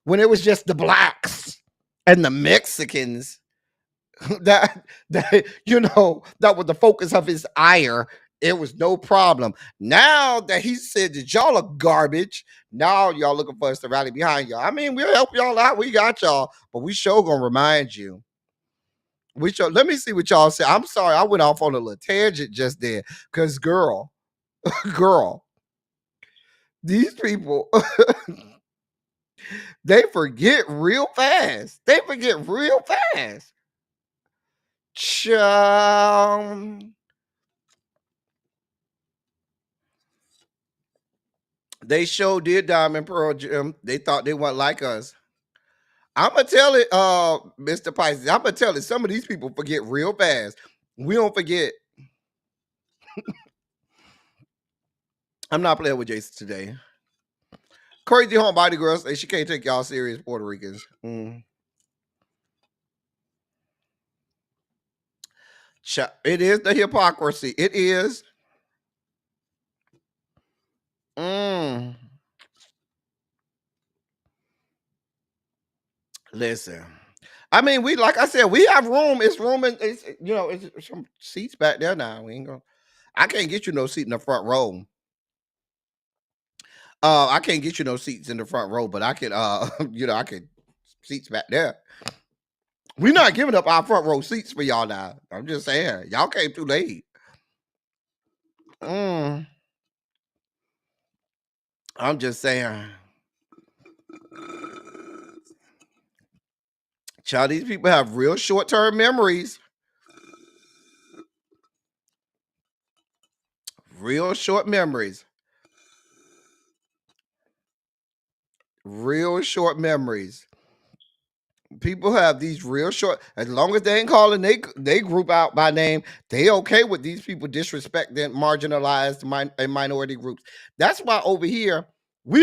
when it was just the blacks and the Mexicans that that was the focus of his ire. It was no problem. Now that he said that y'all are garbage, now y'all looking for us to rally behind y'all. I mean, we'll help y'all out. We got y'all, but we sure gonna remind you. Let me see what y'all say. I'm sorry, I went off on a little tangent just there. Cause girl, these people they forget real fast. They forget real fast. They sure did Diamond Pearl Jim. They thought they weren't like us. I'm gonna tell it, Mr. Pisces. I'm gonna tell it. Some of these people forget real fast. We don't forget. I'm not playing with Jason today. Crazy homebody girl say she can't take y'all serious, Puerto Ricans. It is the hypocrisy. It is. Listen. I mean, like I said, we have room. It's room and it's some seats back there now. We ain't gonna. I can't get you no seat in the front row. I can't get you no seats in the front row, but I can I can seats back there. We're not giving up our front row seats for y'all now. I'm just saying, y'all came too late. I'm just saying. Child, these people have real short-term memories. real short memories. Real short memories. People have these real short. As long as they ain't calling they group out by name, they okay with these people disrespecting marginalized and minority groups. That's why we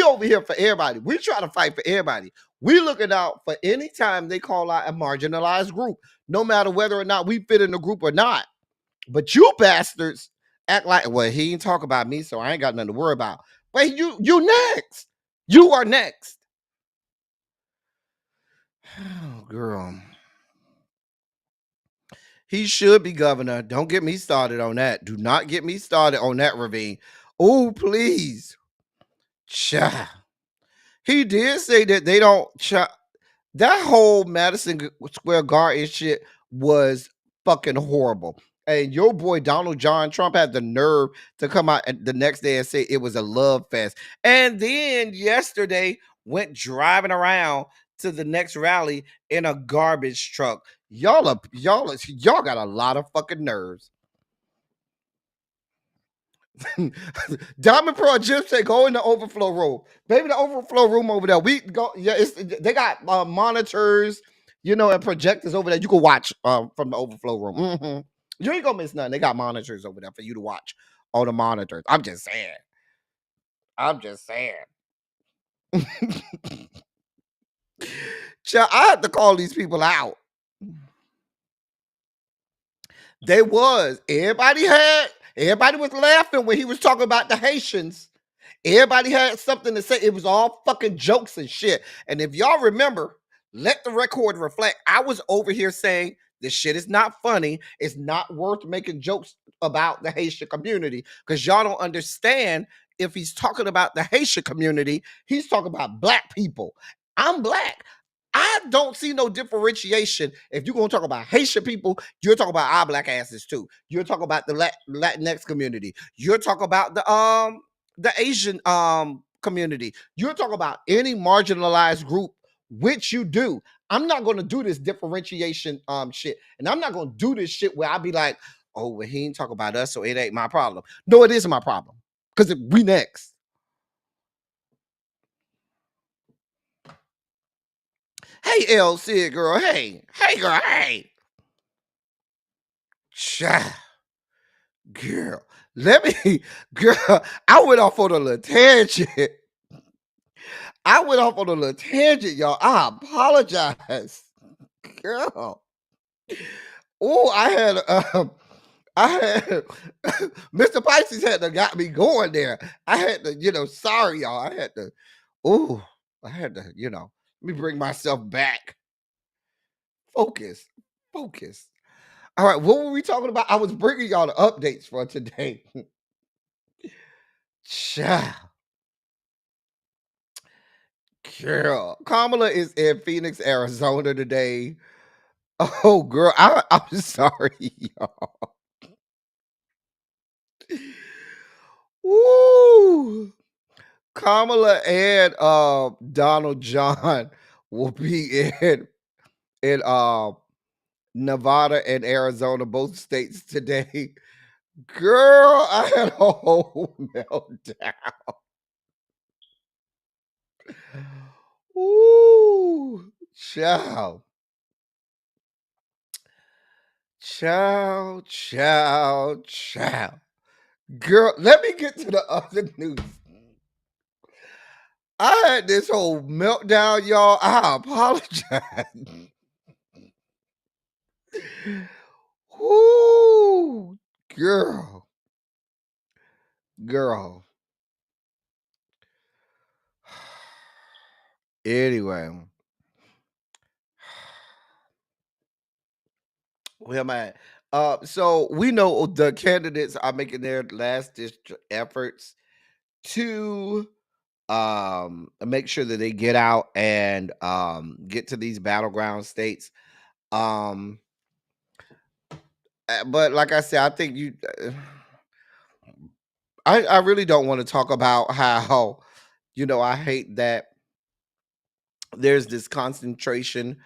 over here for everybody. We try to fight for everybody. We looking out for any time they call out a marginalized group, no matter whether or not we fit in the group or not. But you bastards act like, well, he ain't talk about me, so I ain't got nothing to worry about. But you next. You are next. Oh, girl. He should be governor. Don't get me started on that. Do not get me started on that, Ravine. Oh, please. Cha. He did say that they don't. That whole Madison Square Garden shit was fucking horrible. And your boy Donald John Trump had the nerve to come out the next day and say it was a love fest. And then yesterday went driving around to the next rally in a garbage truck. Y'all got a lot of fucking nerves. Diamond Pro Jim said, go in the overflow room. Baby, the overflow room over there. We go, yeah, they got monitors, and projectors over there. You can watch from the overflow room. Mm-hmm. You ain't gonna miss nothing. They got monitors over there for you to watch on the monitors. I'm just saying. Child, I had to call these people out. They was. Everybody was laughing when he was talking about the Haitians. Everybody had something to say. It was all fucking jokes and shit. And if y'all remember, let the record reflect. I was over here saying this shit is not funny. It's not worth making jokes about the Haitian community because y'all don't understand. If he's talking about the Haitian community, he's talking about black people. I'm black. I don't see no differentiation. If you're going to talk about Haitian people, you're talking about our black asses too. You're talking about the Latinx community. You're talking about the Asian community. You're talking about any marginalized group, which you do. I'm not going to do this differentiation shit. And I'm not going to do this shit where I be like, oh, well, he ain't talk about us, so it ain't my problem. No, it is my problem. Because we next. Hey, LC girl. Hey, girl. Hey. Cha. Girl. Girl, I went off on a little tangent. Y'all. I apologize. Girl. Oh, I had Mr. Pisces had to got me going there. I had to, sorry, y'all. I had to, let me bring myself back. Focus. All right, what were we talking about? I was bringing y'all the updates for today. Girl, Kamala is in Phoenix, Arizona today. Oh, girl, I'm sorry, y'all. Woo! Kamala and Donald John will be in Nevada and Arizona, both states today. Girl, I had a whole meltdown. Ooh, child. Girl, let me get to the other news. I had this whole meltdown, y'all. I apologize. Ooh, girl. Anyway. Where am I at? So we know the candidates are making their last efforts to make sure that they get out and get to these battleground states. But like I said, I think I really don't want to talk about how I hate that there's this concentration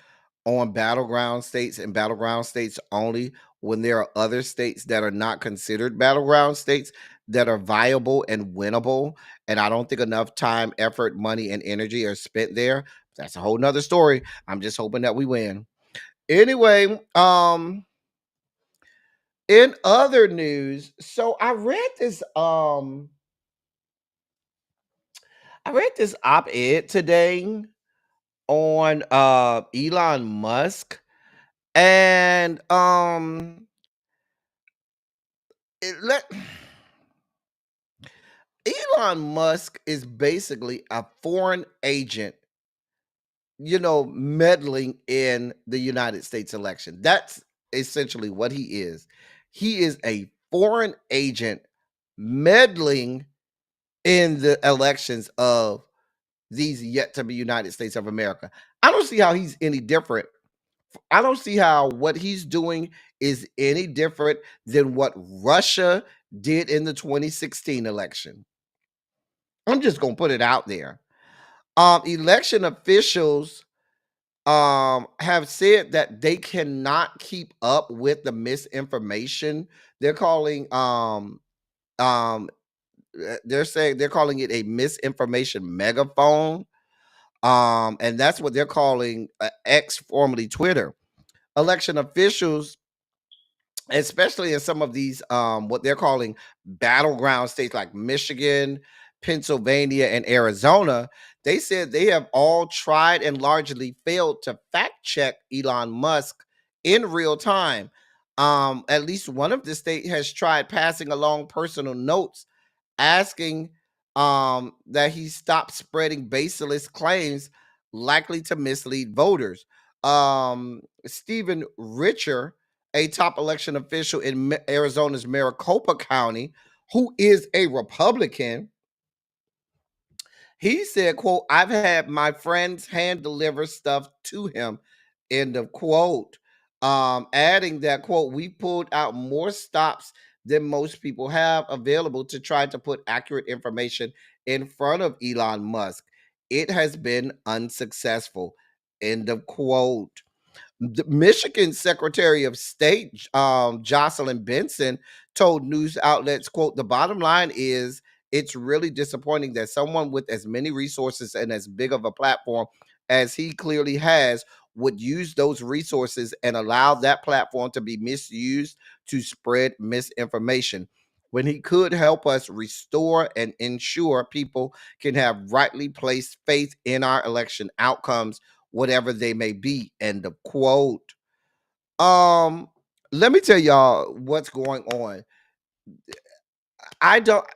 on battleground states and battleground states only when there are other states that are not considered battleground states that are viable and winnable. And I don't think enough time, effort, money, and energy are spent there. That's a whole nother story. I'm just hoping that we win. Anyway, in other news, so I read this op-ed today on Elon Musk, and it let Elon Musk is basically a foreign agent, meddling in the United States election. That's essentially what he is. He is a foreign agent meddling in the elections of these yet to be United States of America. I don't see how he's any different. I don't see how what he's doing is any different than what Russia did in the 2016 election. I'm just going to put it out there. Election officials have said that they cannot keep up with the misinformation. They're calling um they're saying they're calling it a misinformation megaphone. And that's what they're calling X, formerly Twitter. Election officials, especially in some of these what they're calling battleground states like Michigan, Pennsylvania, and Arizona, they said they have all tried and largely failed to fact check Elon Musk in real time. At least one of the state has tried passing along personal notes asking that he stop spreading baseless claims likely to mislead voters. Stephen Richer, a top election official in Arizona's Maricopa County, who is a Republican, he said, quote, "I've had my friends hand deliver stuff to him," end of quote. Adding that, quote, "We pulled out more stops than most people have available to try to put accurate information in front of Elon Musk. It has been unsuccessful," end of quote. The Michigan Secretary of State Jocelyn Benson told news outlets, quote, "The bottom line is it's really disappointing that someone with as many resources and as big of a platform as he clearly has would use those resources and allow that platform to be misused to spread misinformation when he could help us restore and ensure people can have rightly placed faith in our election outcomes, whatever they may be," end of quote. Um, Let me tell y'all what's going on. I don't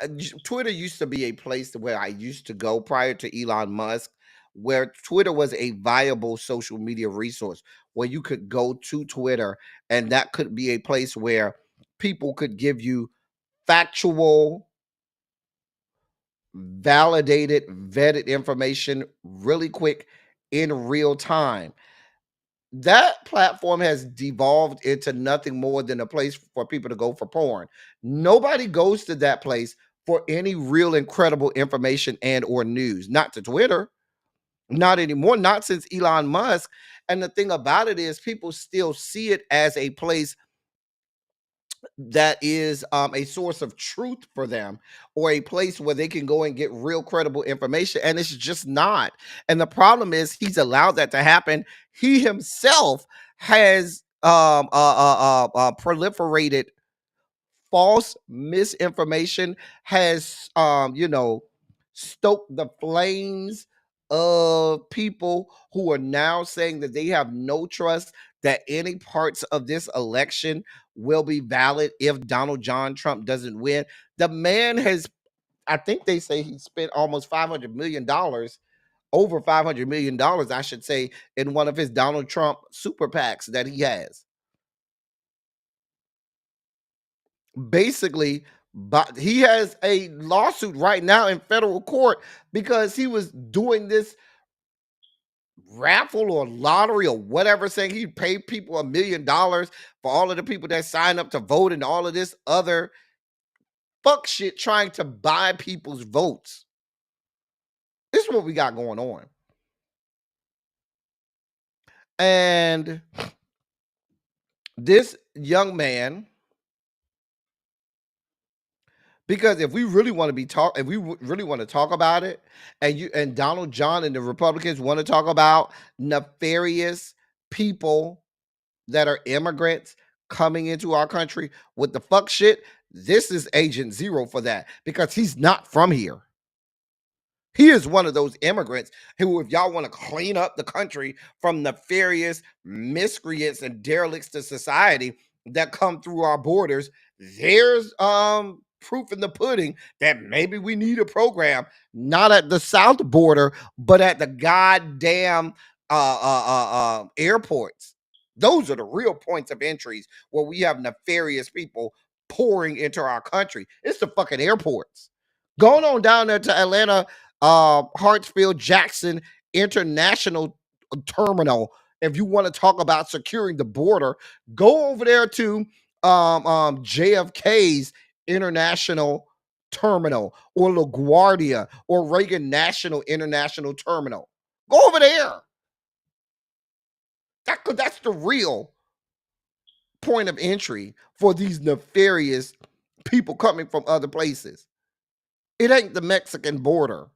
Twitter used to be a place where I used to go prior to Elon Musk, where Twitter was a viable social media resource where you could go to Twitter and that could be a place where people could give you factual, validated, vetted information really quick in real time. That platform has devolved into nothing more than a place for people to go for porn. Nobody goes to that place for any real incredible information and or news. Not to Twitter, not anymore, not since Elon Musk. And the thing about it is people still see it as a place that is a source of truth for them, or a place where they can go and get real credible information, and it's just not. And the problem is he's allowed that to happen. He himself has proliferated false misinformation, has stoked the flames of people who are now saying that they have no trust that any parts of this election will be valid if Donald John Trump doesn't win. The man has, I think they say he spent almost $500 million, over $500 million, I should say, in one of his Donald Trump super PACs that he has. Basically, but he has a lawsuit right now in federal court because he was doing this raffle or lottery or whatever, saying he'd pay people $1 million for all of the people that sign up to vote, and all of this other fuck shit trying to buy people's votes. This is what we got going on. And this young man Because if we really want to really want to talk about it, and Donald John and the Republicans want to talk about nefarious people that are immigrants coming into our country with the fuck shit, this is Agent Zero for that, because he's not from here. He is one of those immigrants who, if y'all want to clean up the country from nefarious miscreants and derelicts to society that come through our borders, there's proof in the pudding that maybe we need a program, not at the south border, but at the goddamn airports. Those are the real points of entries where we have nefarious people pouring into our country. It's the fucking airports. Going on down there to Atlanta, Hartsfield Jackson International Terminal. If you want to talk about securing the border, go over there to JFK's International Terminal, or LaGuardia, or Reagan National International Terminal. Go over there. That's the real point of entry for these nefarious people coming from other places. It ain't the Mexican border.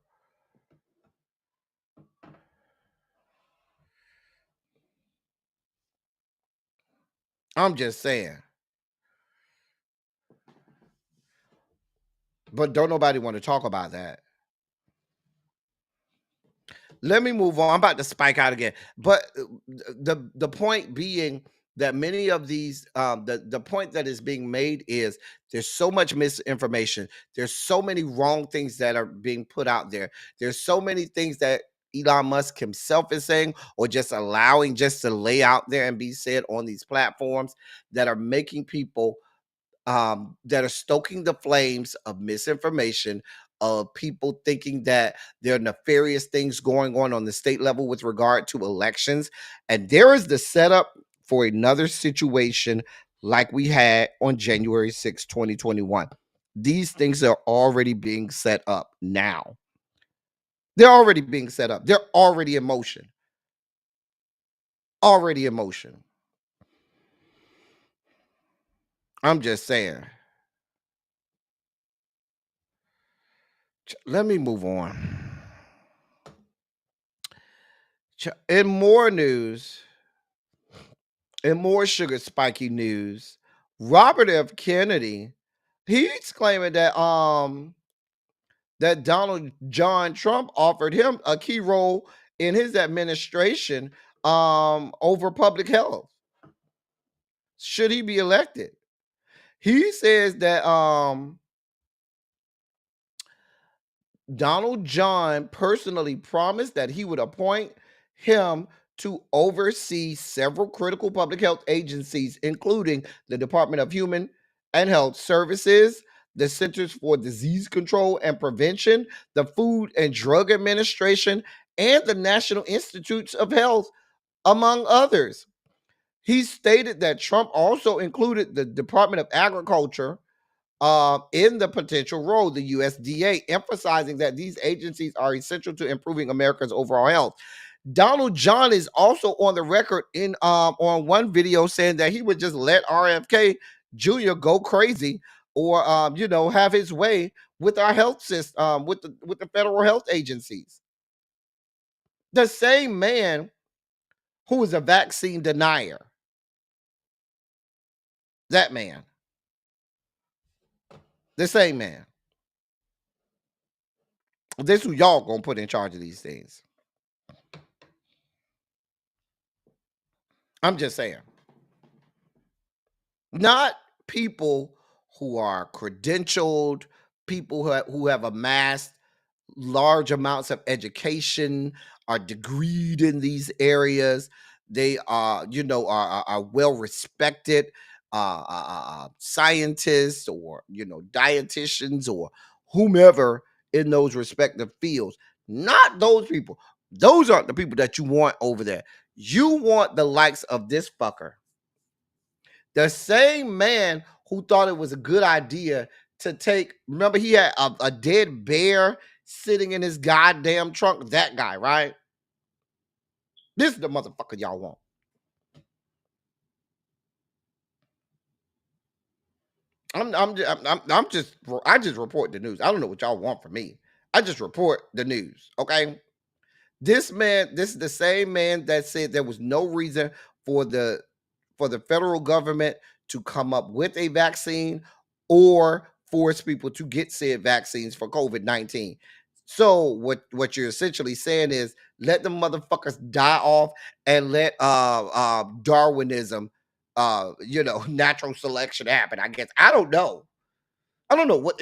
I'm just saying. But don't nobody want to talk about that. Let me move on. I'm about to spike out again. But the point being that many of these, the point that is being made is there's so much misinformation. There's so many wrong things that are being put out there. There's so many things that Elon Musk himself is saying, or just allowing just to lay out there and be said on these platforms, that are making people, that are stoking the flames of misinformation, of people thinking that there are nefarious things going on the state level with regard to elections. And there is the setup for another situation like we had on January 6, 2021. These things are already being set up now. They're already being set up. They're already in motion. Already in motion. I'm just saying. Let me move on. In more news, in more sugar spiky news, Robert F. Kennedy, he's claiming that that Donald John Trump offered him a key role in his administration over public health. Should he be elected? He says that Donald John personally promised that he would appoint him to oversee several critical public health agencies, including the Department of Human and Health Services, the Centers for Disease Control and Prevention, the Food and Drug Administration, and the National Institutes of Health, among others. He stated that Trump also included the Department of Agriculture in the potential role, the USDA, emphasizing that these agencies are essential to improving America's overall health. Donald John is also on the record in on one video saying that he would just let RFK Jr. go crazy, or have his way with our health system, with the federal health agencies. The same man who is a vaccine denier. That man. The same man. This who y'all gonna put in charge of these things. I'm just saying. Not people who are credentialed, people who have amassed large amounts of education, are degreed in these areas. They are, are well respected scientists, or dietitians, or whomever in those respective fields. Not those people. Those aren't the people that you want over there. You want the likes of this fucker. The same man who thought it was a good idea to take, remember he had a dead bear sitting in his goddamn trunk. That guy, right? This is the motherfucker y'all want. I just report the news. I don't know what y'all want from me. I just report the news. Okay. This is the same man that said there was no reason for the federal government to come up with a vaccine or force people to get said vaccines for COVID-19. So what you're essentially saying is let the motherfuckers die off and let Darwinism natural selection happen. I guess I don't know. I don't know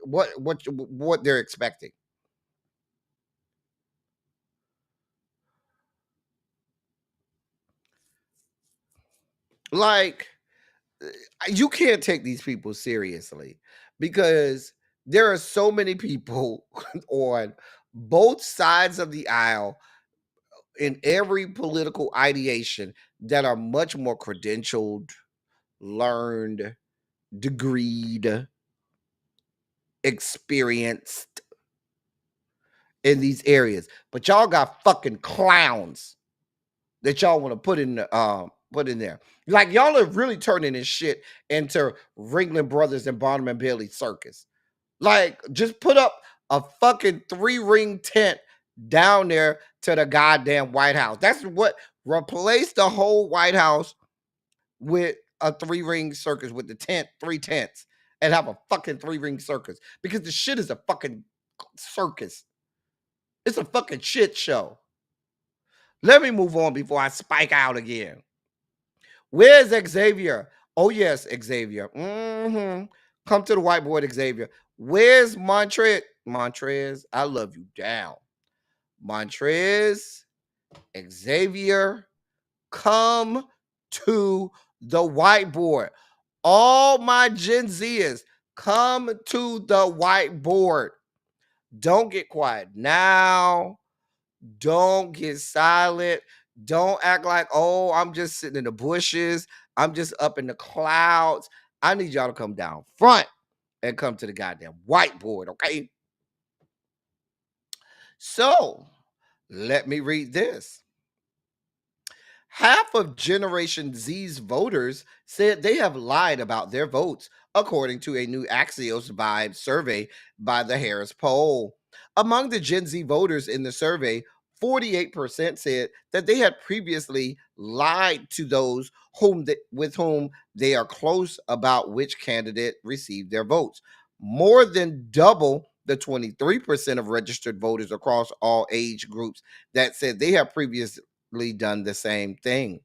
what they're expecting. Like you can't take these people seriously because there are so many people on both sides of the aisle in every political ideation that are much more credentialed, learned, degreed, experienced in these areas. But y'all got fucking clowns that y'all want to put in there. Like y'all are really turning this shit into Ringling Brothers and Barnum and Bailey circus. Like just put up a fucking 3-ring tent down there to the goddamn White House. That's what replace the whole White House with a 3-ring circus with the 3 tents and have a fucking 3-ring circus because the shit is a fucking circus. It's a fucking shit show. Let me move on before I spike out again. Where's Xavier? Oh, yes, Xavier. Come to the whiteboard, Xavier. Where's Montrez? Montrez, I love you down. Montrez, Xavier, come to the whiteboard. All my Gen Zers, come to the whiteboard. Don't get quiet now. Don't get silent. Don't act like, oh, I'm just sitting in the bushes. I'm just up in the clouds. I need y'all to come down front and come to the goddamn whiteboard, okay? So, let me read this. Half of Generation Z's voters said they have lied about their votes, according to a new Axios Vibe survey by the Harris poll. Among the Gen Z voters in the survey, 48% said that they had previously lied to those with whom they are close about which candidate received their votes. More than double the 23% of registered voters across all age groups that said they have previously done the same thing.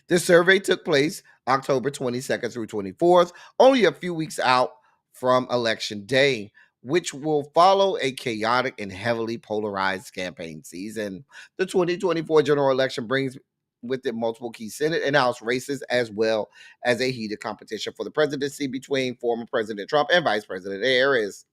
The survey took place October 22nd through 24th, only a few weeks out from Election Day, which will follow a chaotic and heavily polarized campaign season. The 2024 general election brings with it multiple key Senate and House races, as well as a heated competition for the presidency between former President Trump and Vice President Harris.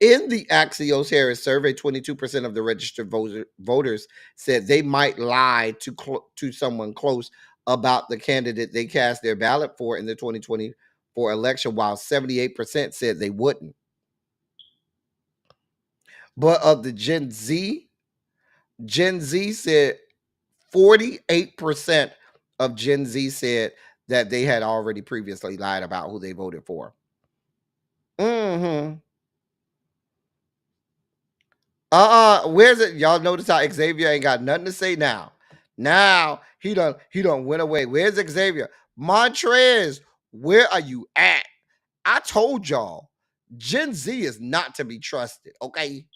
In the Axios Harris survey, 22% of the registered voters said they might lie to someone close about the candidate they cast their ballot for in the 2024 election, while 78% said they wouldn't. But of the Gen Z said 48% of Gen Z said that they had already previously lied about who they voted for. Where's it? Y'all notice how Xavier ain't got nothing to say now. Now he done went away. Where's Xavier? Montrez, where are you at? I told y'all, Gen Z is not to be trusted, okay?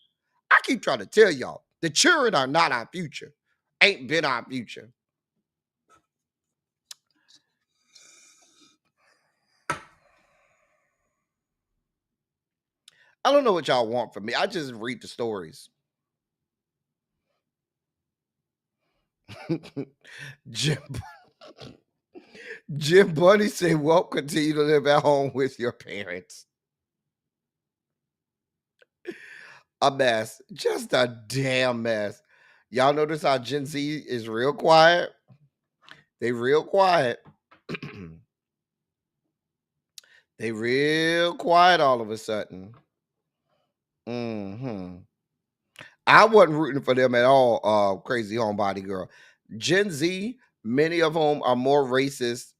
I keep trying to tell y'all, the children are not our future. Ain't been our future. I don't know what y'all want from me. I just read the stories. Jim Bunny said, well, continue to live at home with your parents. A mess. Just a damn mess. Y'all notice how Gen Z is real quiet? They real quiet. They real quiet all of a sudden. I wasn't rooting for them at all, crazy homebody girl. Gen Z, many of whom are more racist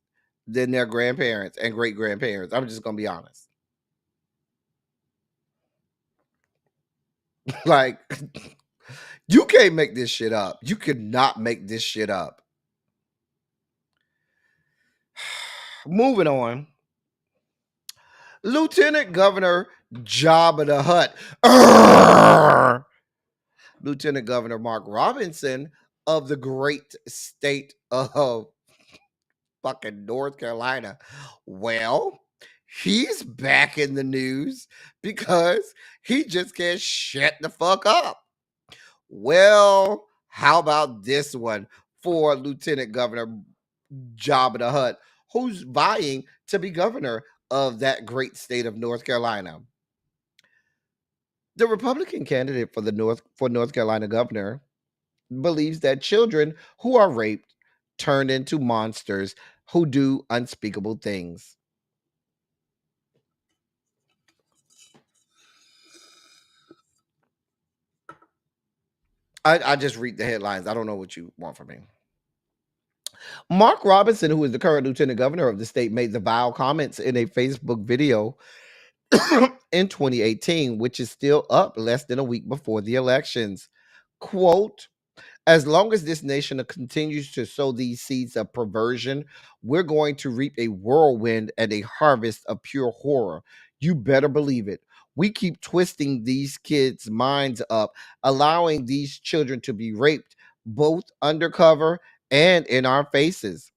than their grandparents and great grandparents. I'm just gonna be honest. Like, you can't make this shit up. You could not make this shit up. Moving on. Lieutenant Governor Jabba the Hutt. Urgh! Lieutenant Governor Mark Robinson of the great state of fucking North Carolina. Well, he's back in the news because he just can't shut the fuck up. Well, how about this one for Lieutenant Governor Jabba the Hutt, who's vying to be governor of that great state of North Carolina? The Republican candidate for North Carolina governor believes that children who are raped turn into monsters who do unspeakable things. I just read the headlines. I don't know what you want from me. Mark Robinson, who is the current lieutenant governor of the state, made the vile comments in a Facebook video in 2018, which is still up less than a week before the elections. Quote, as long as this nation continues to sow these seeds of perversion, we're going to reap a whirlwind and a harvest of pure horror. You better believe it. We keep twisting these kids' minds up, allowing these children to be raped, both undercover and in our faces.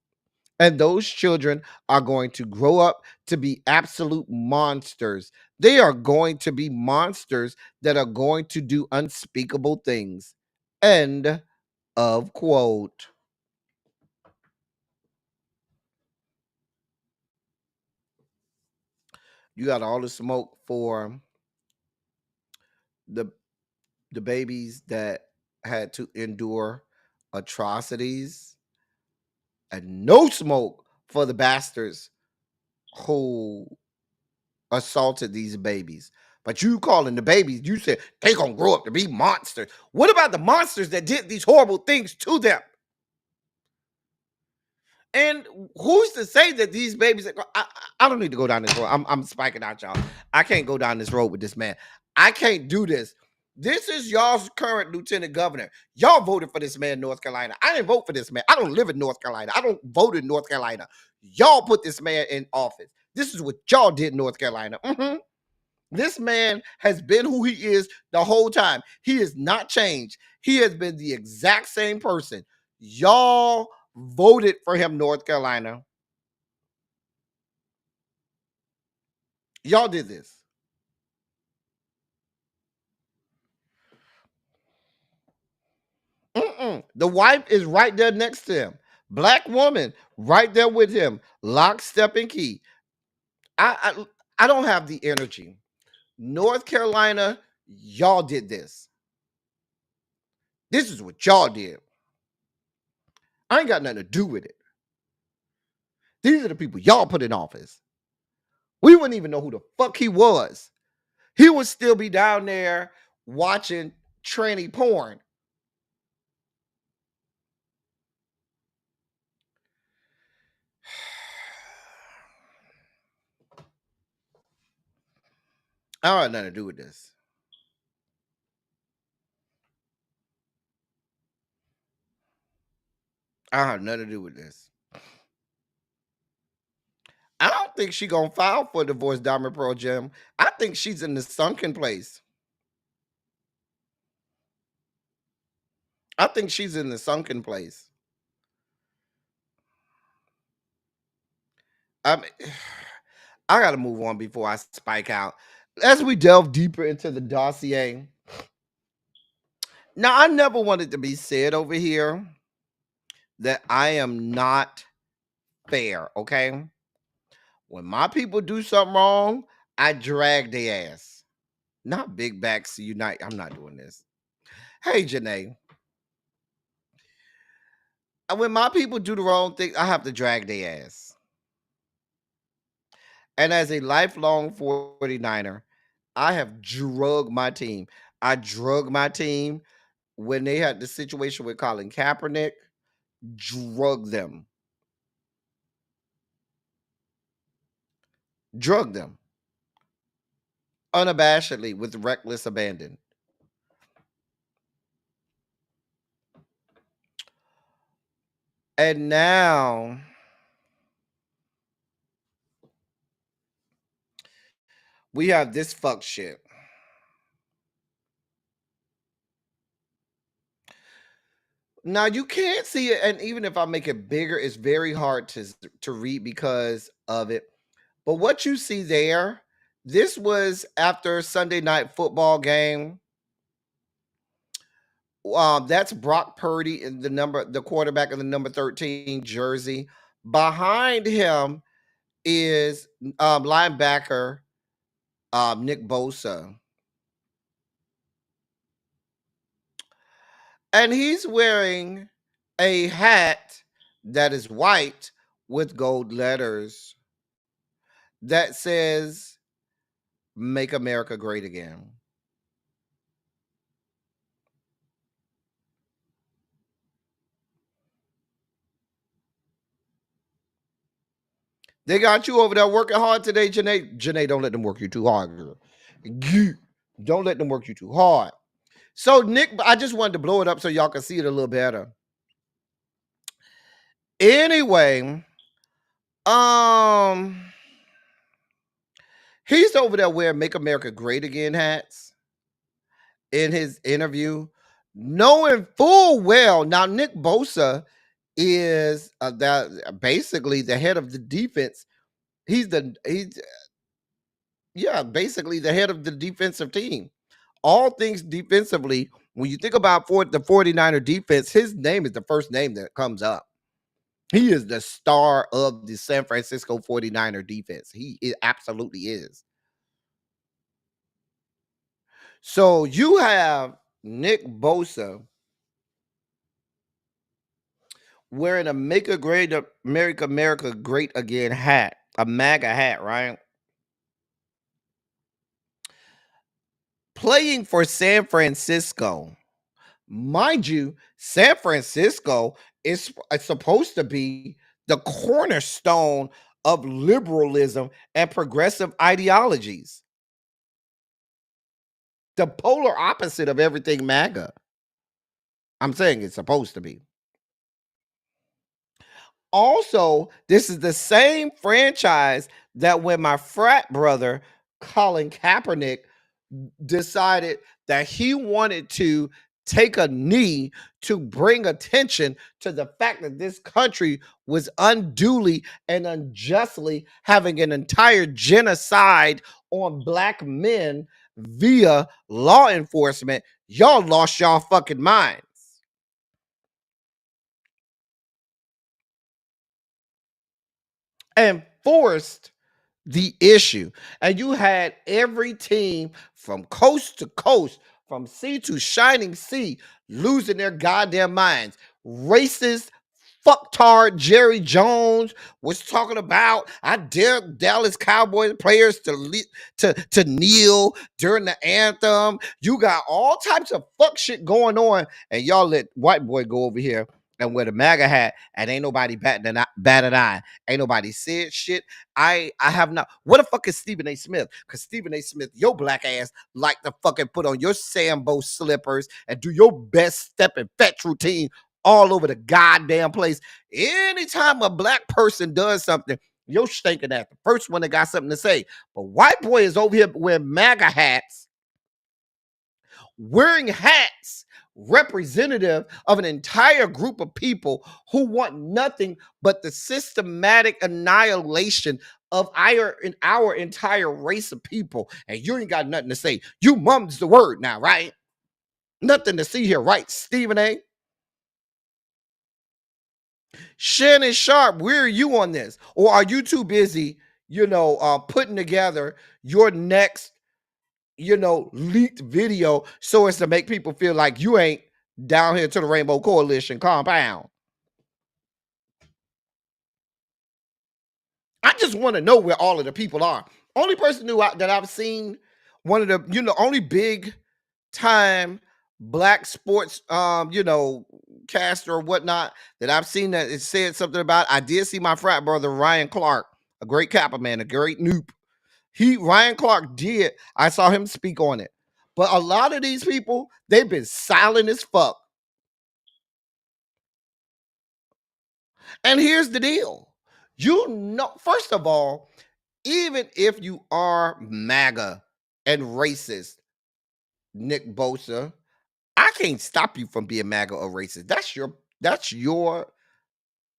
And those children are going to grow up to be absolute monsters. They are going to be monsters that are going to do unspeakable things. End of quote. You got all the smoke for the the babies that had to endure atrocities, and no smoke for the bastards who assaulted these babies. But you calling the babies, you said they gonna grow up to be monsters. What about the monsters that did these horrible things to them? And who's to say that these babies? I don't need to go down this road. I'm spiking out, y'all. I can't go down this road with this man. I can't do this. This is y'all's current lieutenant governor. Y'all voted for this man in North Carolina. I didn't vote for this man. I don't live in North Carolina. I don't vote in North Carolina. Y'all put this man in office. This is what y'all did in North Carolina. This man has been who he is the whole time. He has not changed. He has been the exact same person. Y'all voted for him, North Carolina. Y'all did this. The wife is right there next to him. Black woman right there with him. Lock, step, and key. I don't have the energy. North Carolina, y'all did this. This is what y'all did. I ain't got nothing to do with it. These are the people y'all put in office. We wouldn't even know who the fuck he was. He would still be down there watching tranny porn. I don't have nothing to do with this. I don't have nothing to do with this. I don't think she gonna file for divorce, Diamond Pearl Jam. I think she's in the sunken place. I think she's in the sunken place. I mean, I gotta move on before I spike out. As we delve deeper into the dossier. Now, I never wanted to be said over here that I am not fair, okay? When my people do something wrong, I drag their ass. Not big backs unite. I'm not doing this. Hey, Janae. When my people do the wrong thing, I have to drag their ass. And as a lifelong 49er, I have drugged my team. I drug my team when they had the situation with Colin Kaepernick, drug them. drug them unabashedly with reckless abandon. And now we have this fuck shit. Now you can't see it, and even if I make it bigger, it's very hard to read because of it. But what you see there, this was after Sunday night football game. That's Brock Purdy in the quarterback of the number 13 jersey. Behind him is linebacker Nick Bosa. And he's wearing a hat that is white with gold letters that says "Make America Great Again." They got you over there working hard today, Janae. Janae, don't let them work you too hard, girl. Don't let them work you too hard. So, Nick, I just wanted to blow it up so y'all can see it a little better. Anyway, he's over there wearing "Make America Great Again" hats in his interview, knowing full well now Nick Bosa is basically the head of the defense. He's basically the head of the defensive team. All things defensively, when you think about the 49er defense, his name is the first name that comes up. He is the star of the San Francisco 49er defense. He absolutely is. So you have Nick Bosa wearing a "Make America Great Again" hat, a MAGA hat, right? Playing for San Francisco. Mind you, San Francisco is supposed to be the cornerstone of liberalism and progressive ideologies. The polar opposite of everything MAGA. I'm saying it's supposed to be. Also, this is the same franchise that when my frat brother, Colin Kaepernick, decided that he wanted to take a knee to bring attention to the fact that this country was unduly and unjustly having an entire genocide on black men via law enforcement. Y'all lost y'all fucking minds. And forced the issue. And you had every team from coast to coast, from sea to shining sea, losing their goddamn minds. Racist fucktard Jerry Jones was talking about, I dare Dallas Cowboys players to kneel during the anthem. You got all types of fuck shit going on, and y'all let white boy go over here and wear the MAGA hat, and ain't nobody bat an eye. Ain't nobody said shit. I have not. What the fuck is Stephen A. Smith? Because Stephen A. Smith, your black ass, like to fucking put on your Sambo slippers and do your best step and fetch routine all over the goddamn place. Anytime a black person does something, you're stinking at the first one that got something to say. But white boy is over here wearing MAGA hats, wearing hats representative of an entire group of people who want nothing but the systematic annihilation of our entire race of people. And you ain't got nothing to say. You mum's the word now, right? Nothing to see here, right, Stephen A? Shannon Sharp, where are you on this? Or are you too busy, putting together your next, leaked video so as to make people feel like you ain't down here to the Rainbow Coalition compound? I just want to know where all of the people are. Only person that I've seen, one of the, only big time black sports, caster or whatnot that I've seen that it said something about. I did see my frat brother Ryan Clark, a great Kappa man, a great noob. Ryan Clark did. I saw him speak on it. But a lot of these people, they've been silent as fuck. And here's the deal. You know, first of all, even if you are MAGA and racist, Nick Bosa, I can't stop you from being MAGA or racist. That's your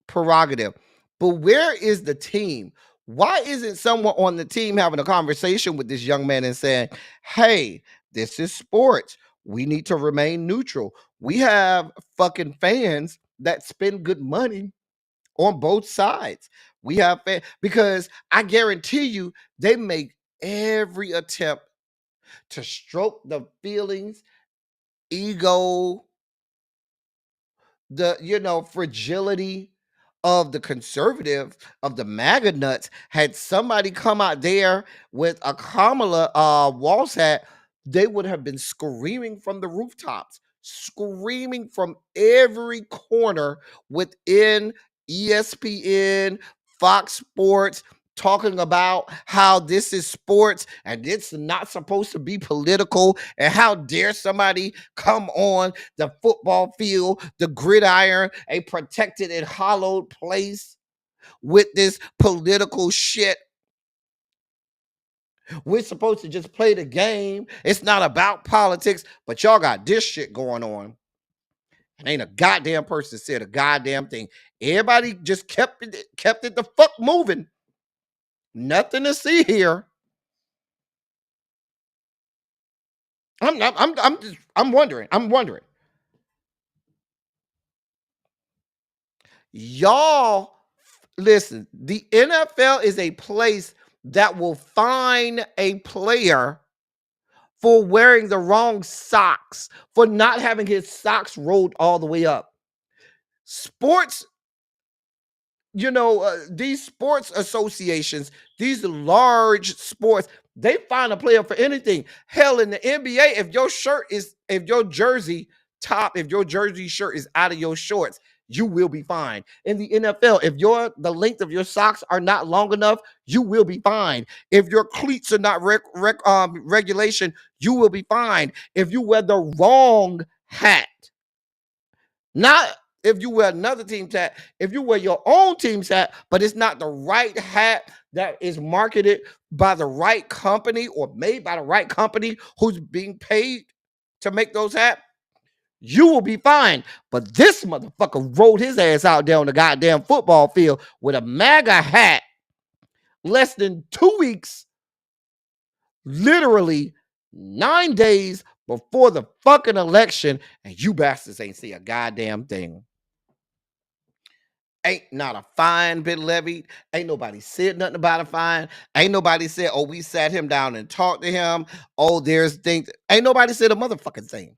prerogative. But where is the team? Why isn't someone on the team having a conversation with this young man and saying, hey, this is sports. We need to remain neutral. We have fucking fans that spend good money on both sides. We have fans because I guarantee you they make every attempt to stroke the feelings, ego, the fragility of the conservative, of the MAGA nuts. Had somebody come out there with a Kamala Walls hat, they would have been screaming from the rooftops, screaming from every corner within ESPN, Fox Sports, talking about how this is sports and it's not supposed to be political, and how dare somebody come on the football field, the gridiron, a protected and hollowed place with this political shit. We're supposed to just play the game. It's not about politics, but y'all got this shit going on. And ain't a goddamn person said a goddamn thing. Everybody just kept it the fuck moving. Nothing to see here. I'm wondering. Y'all, listen, the NFL is a place that will fine a player for wearing the wrong socks, for not having his socks rolled all the way up. Sports, these sports associations, these large sports, they find a player for anything. Hell, in the NBA, if your jersey shirt is out of your shorts, you will be fine. In the NFL, if the length of your socks are not long enough, you will be fine. If your cleats are not regulation, you will be fine. If you wear the wrong hat, not if you wear another team's hat, if you wear your own team's hat, but it's not the right hat that is marketed by the right company or made by the right company who's being paid to make those hats, you will be fine. But this motherfucker rolled his ass out there on the goddamn football field with a MAGA hat less than 2 weeks, literally 9 days before the fucking election, and you bastards ain't see a goddamn thing. Ain't not a fine been levied. Ain't nobody said nothing about a fine. Ain't nobody said, oh, we sat him down and talked to him. Oh, there's things. Ain't nobody said a motherfucking thing.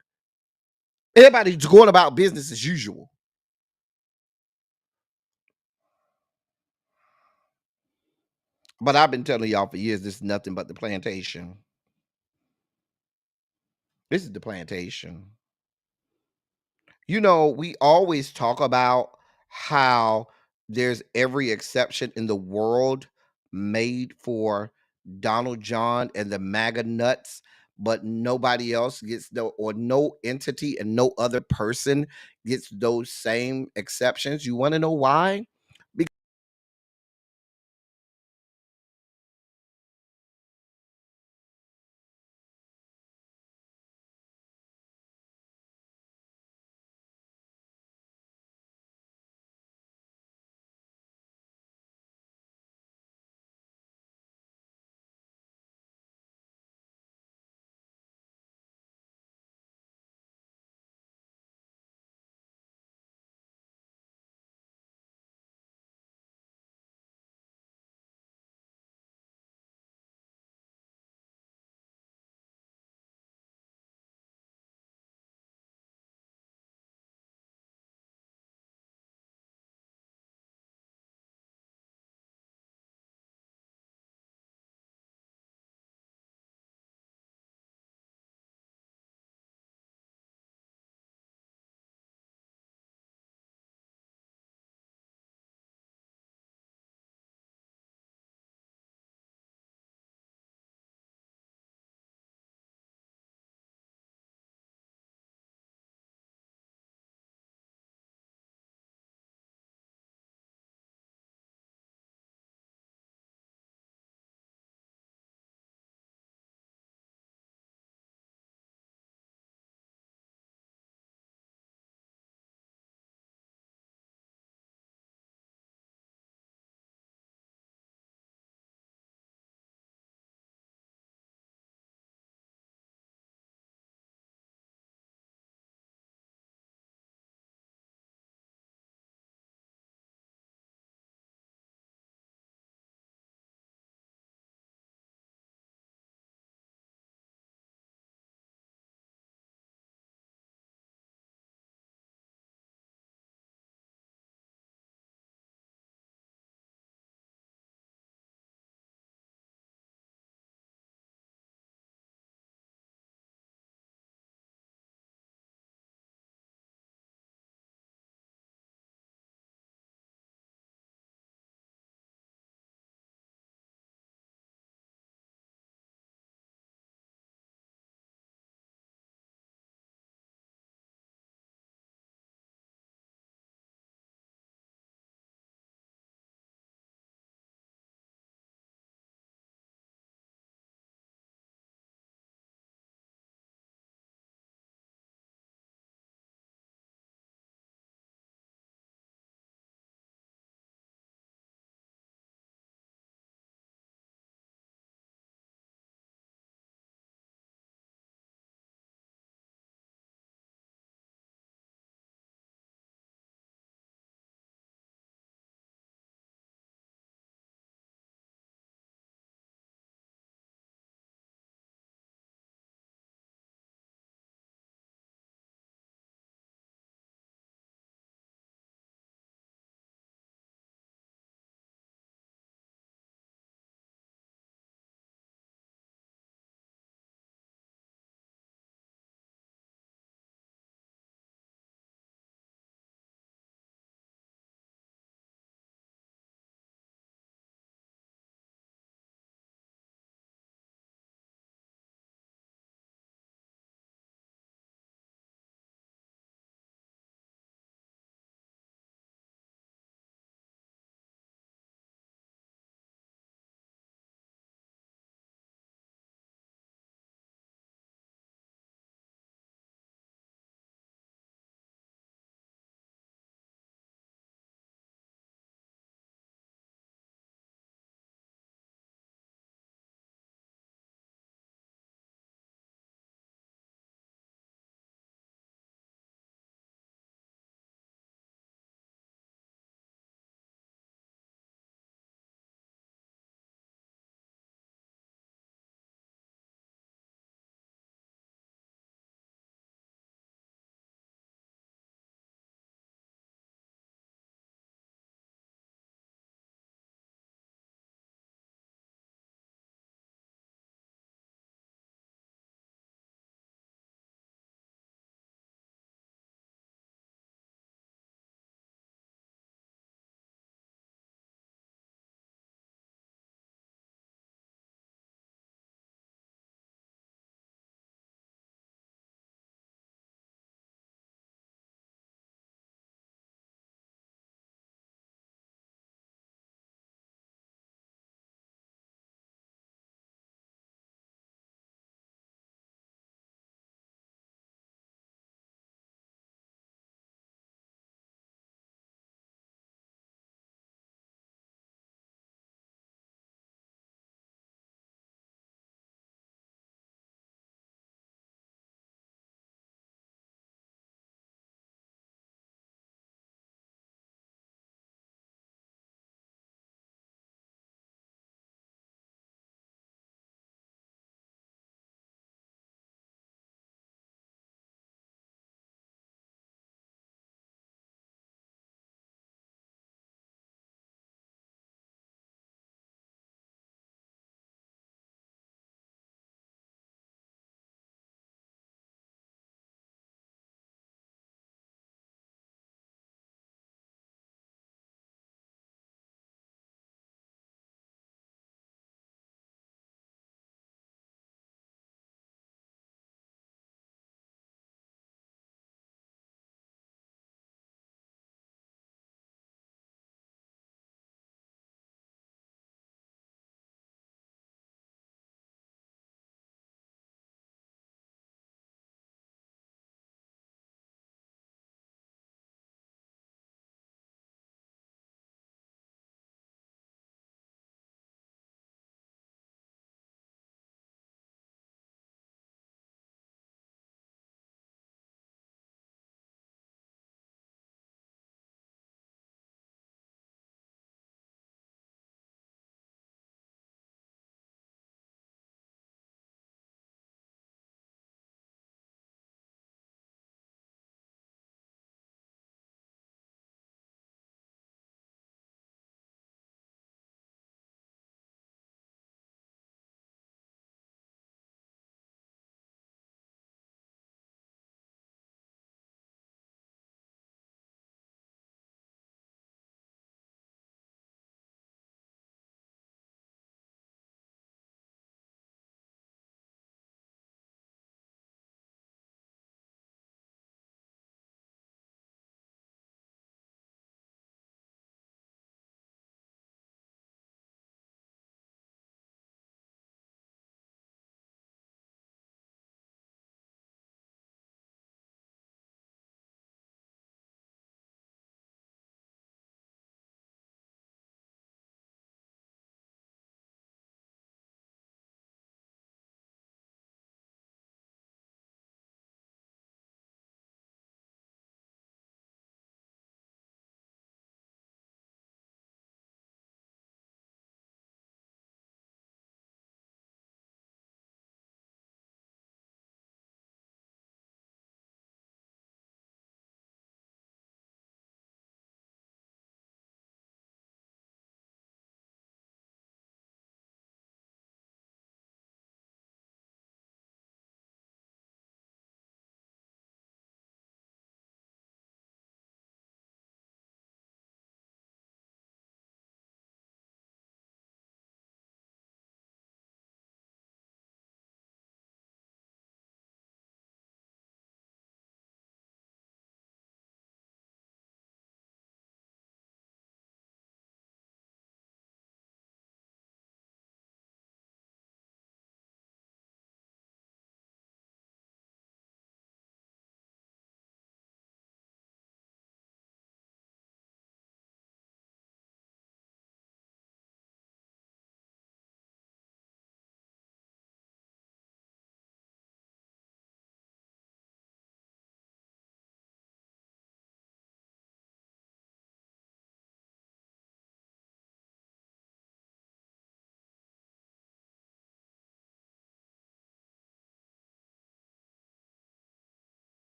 Everybody's going about business as usual. But I've been telling y'all for years, this is nothing but the plantation. This is the plantation. We always talk about how there's every exception in the world made for Donald John and the MAGA nuts, but nobody else gets no entity and no other person gets those same exceptions. You want to know why?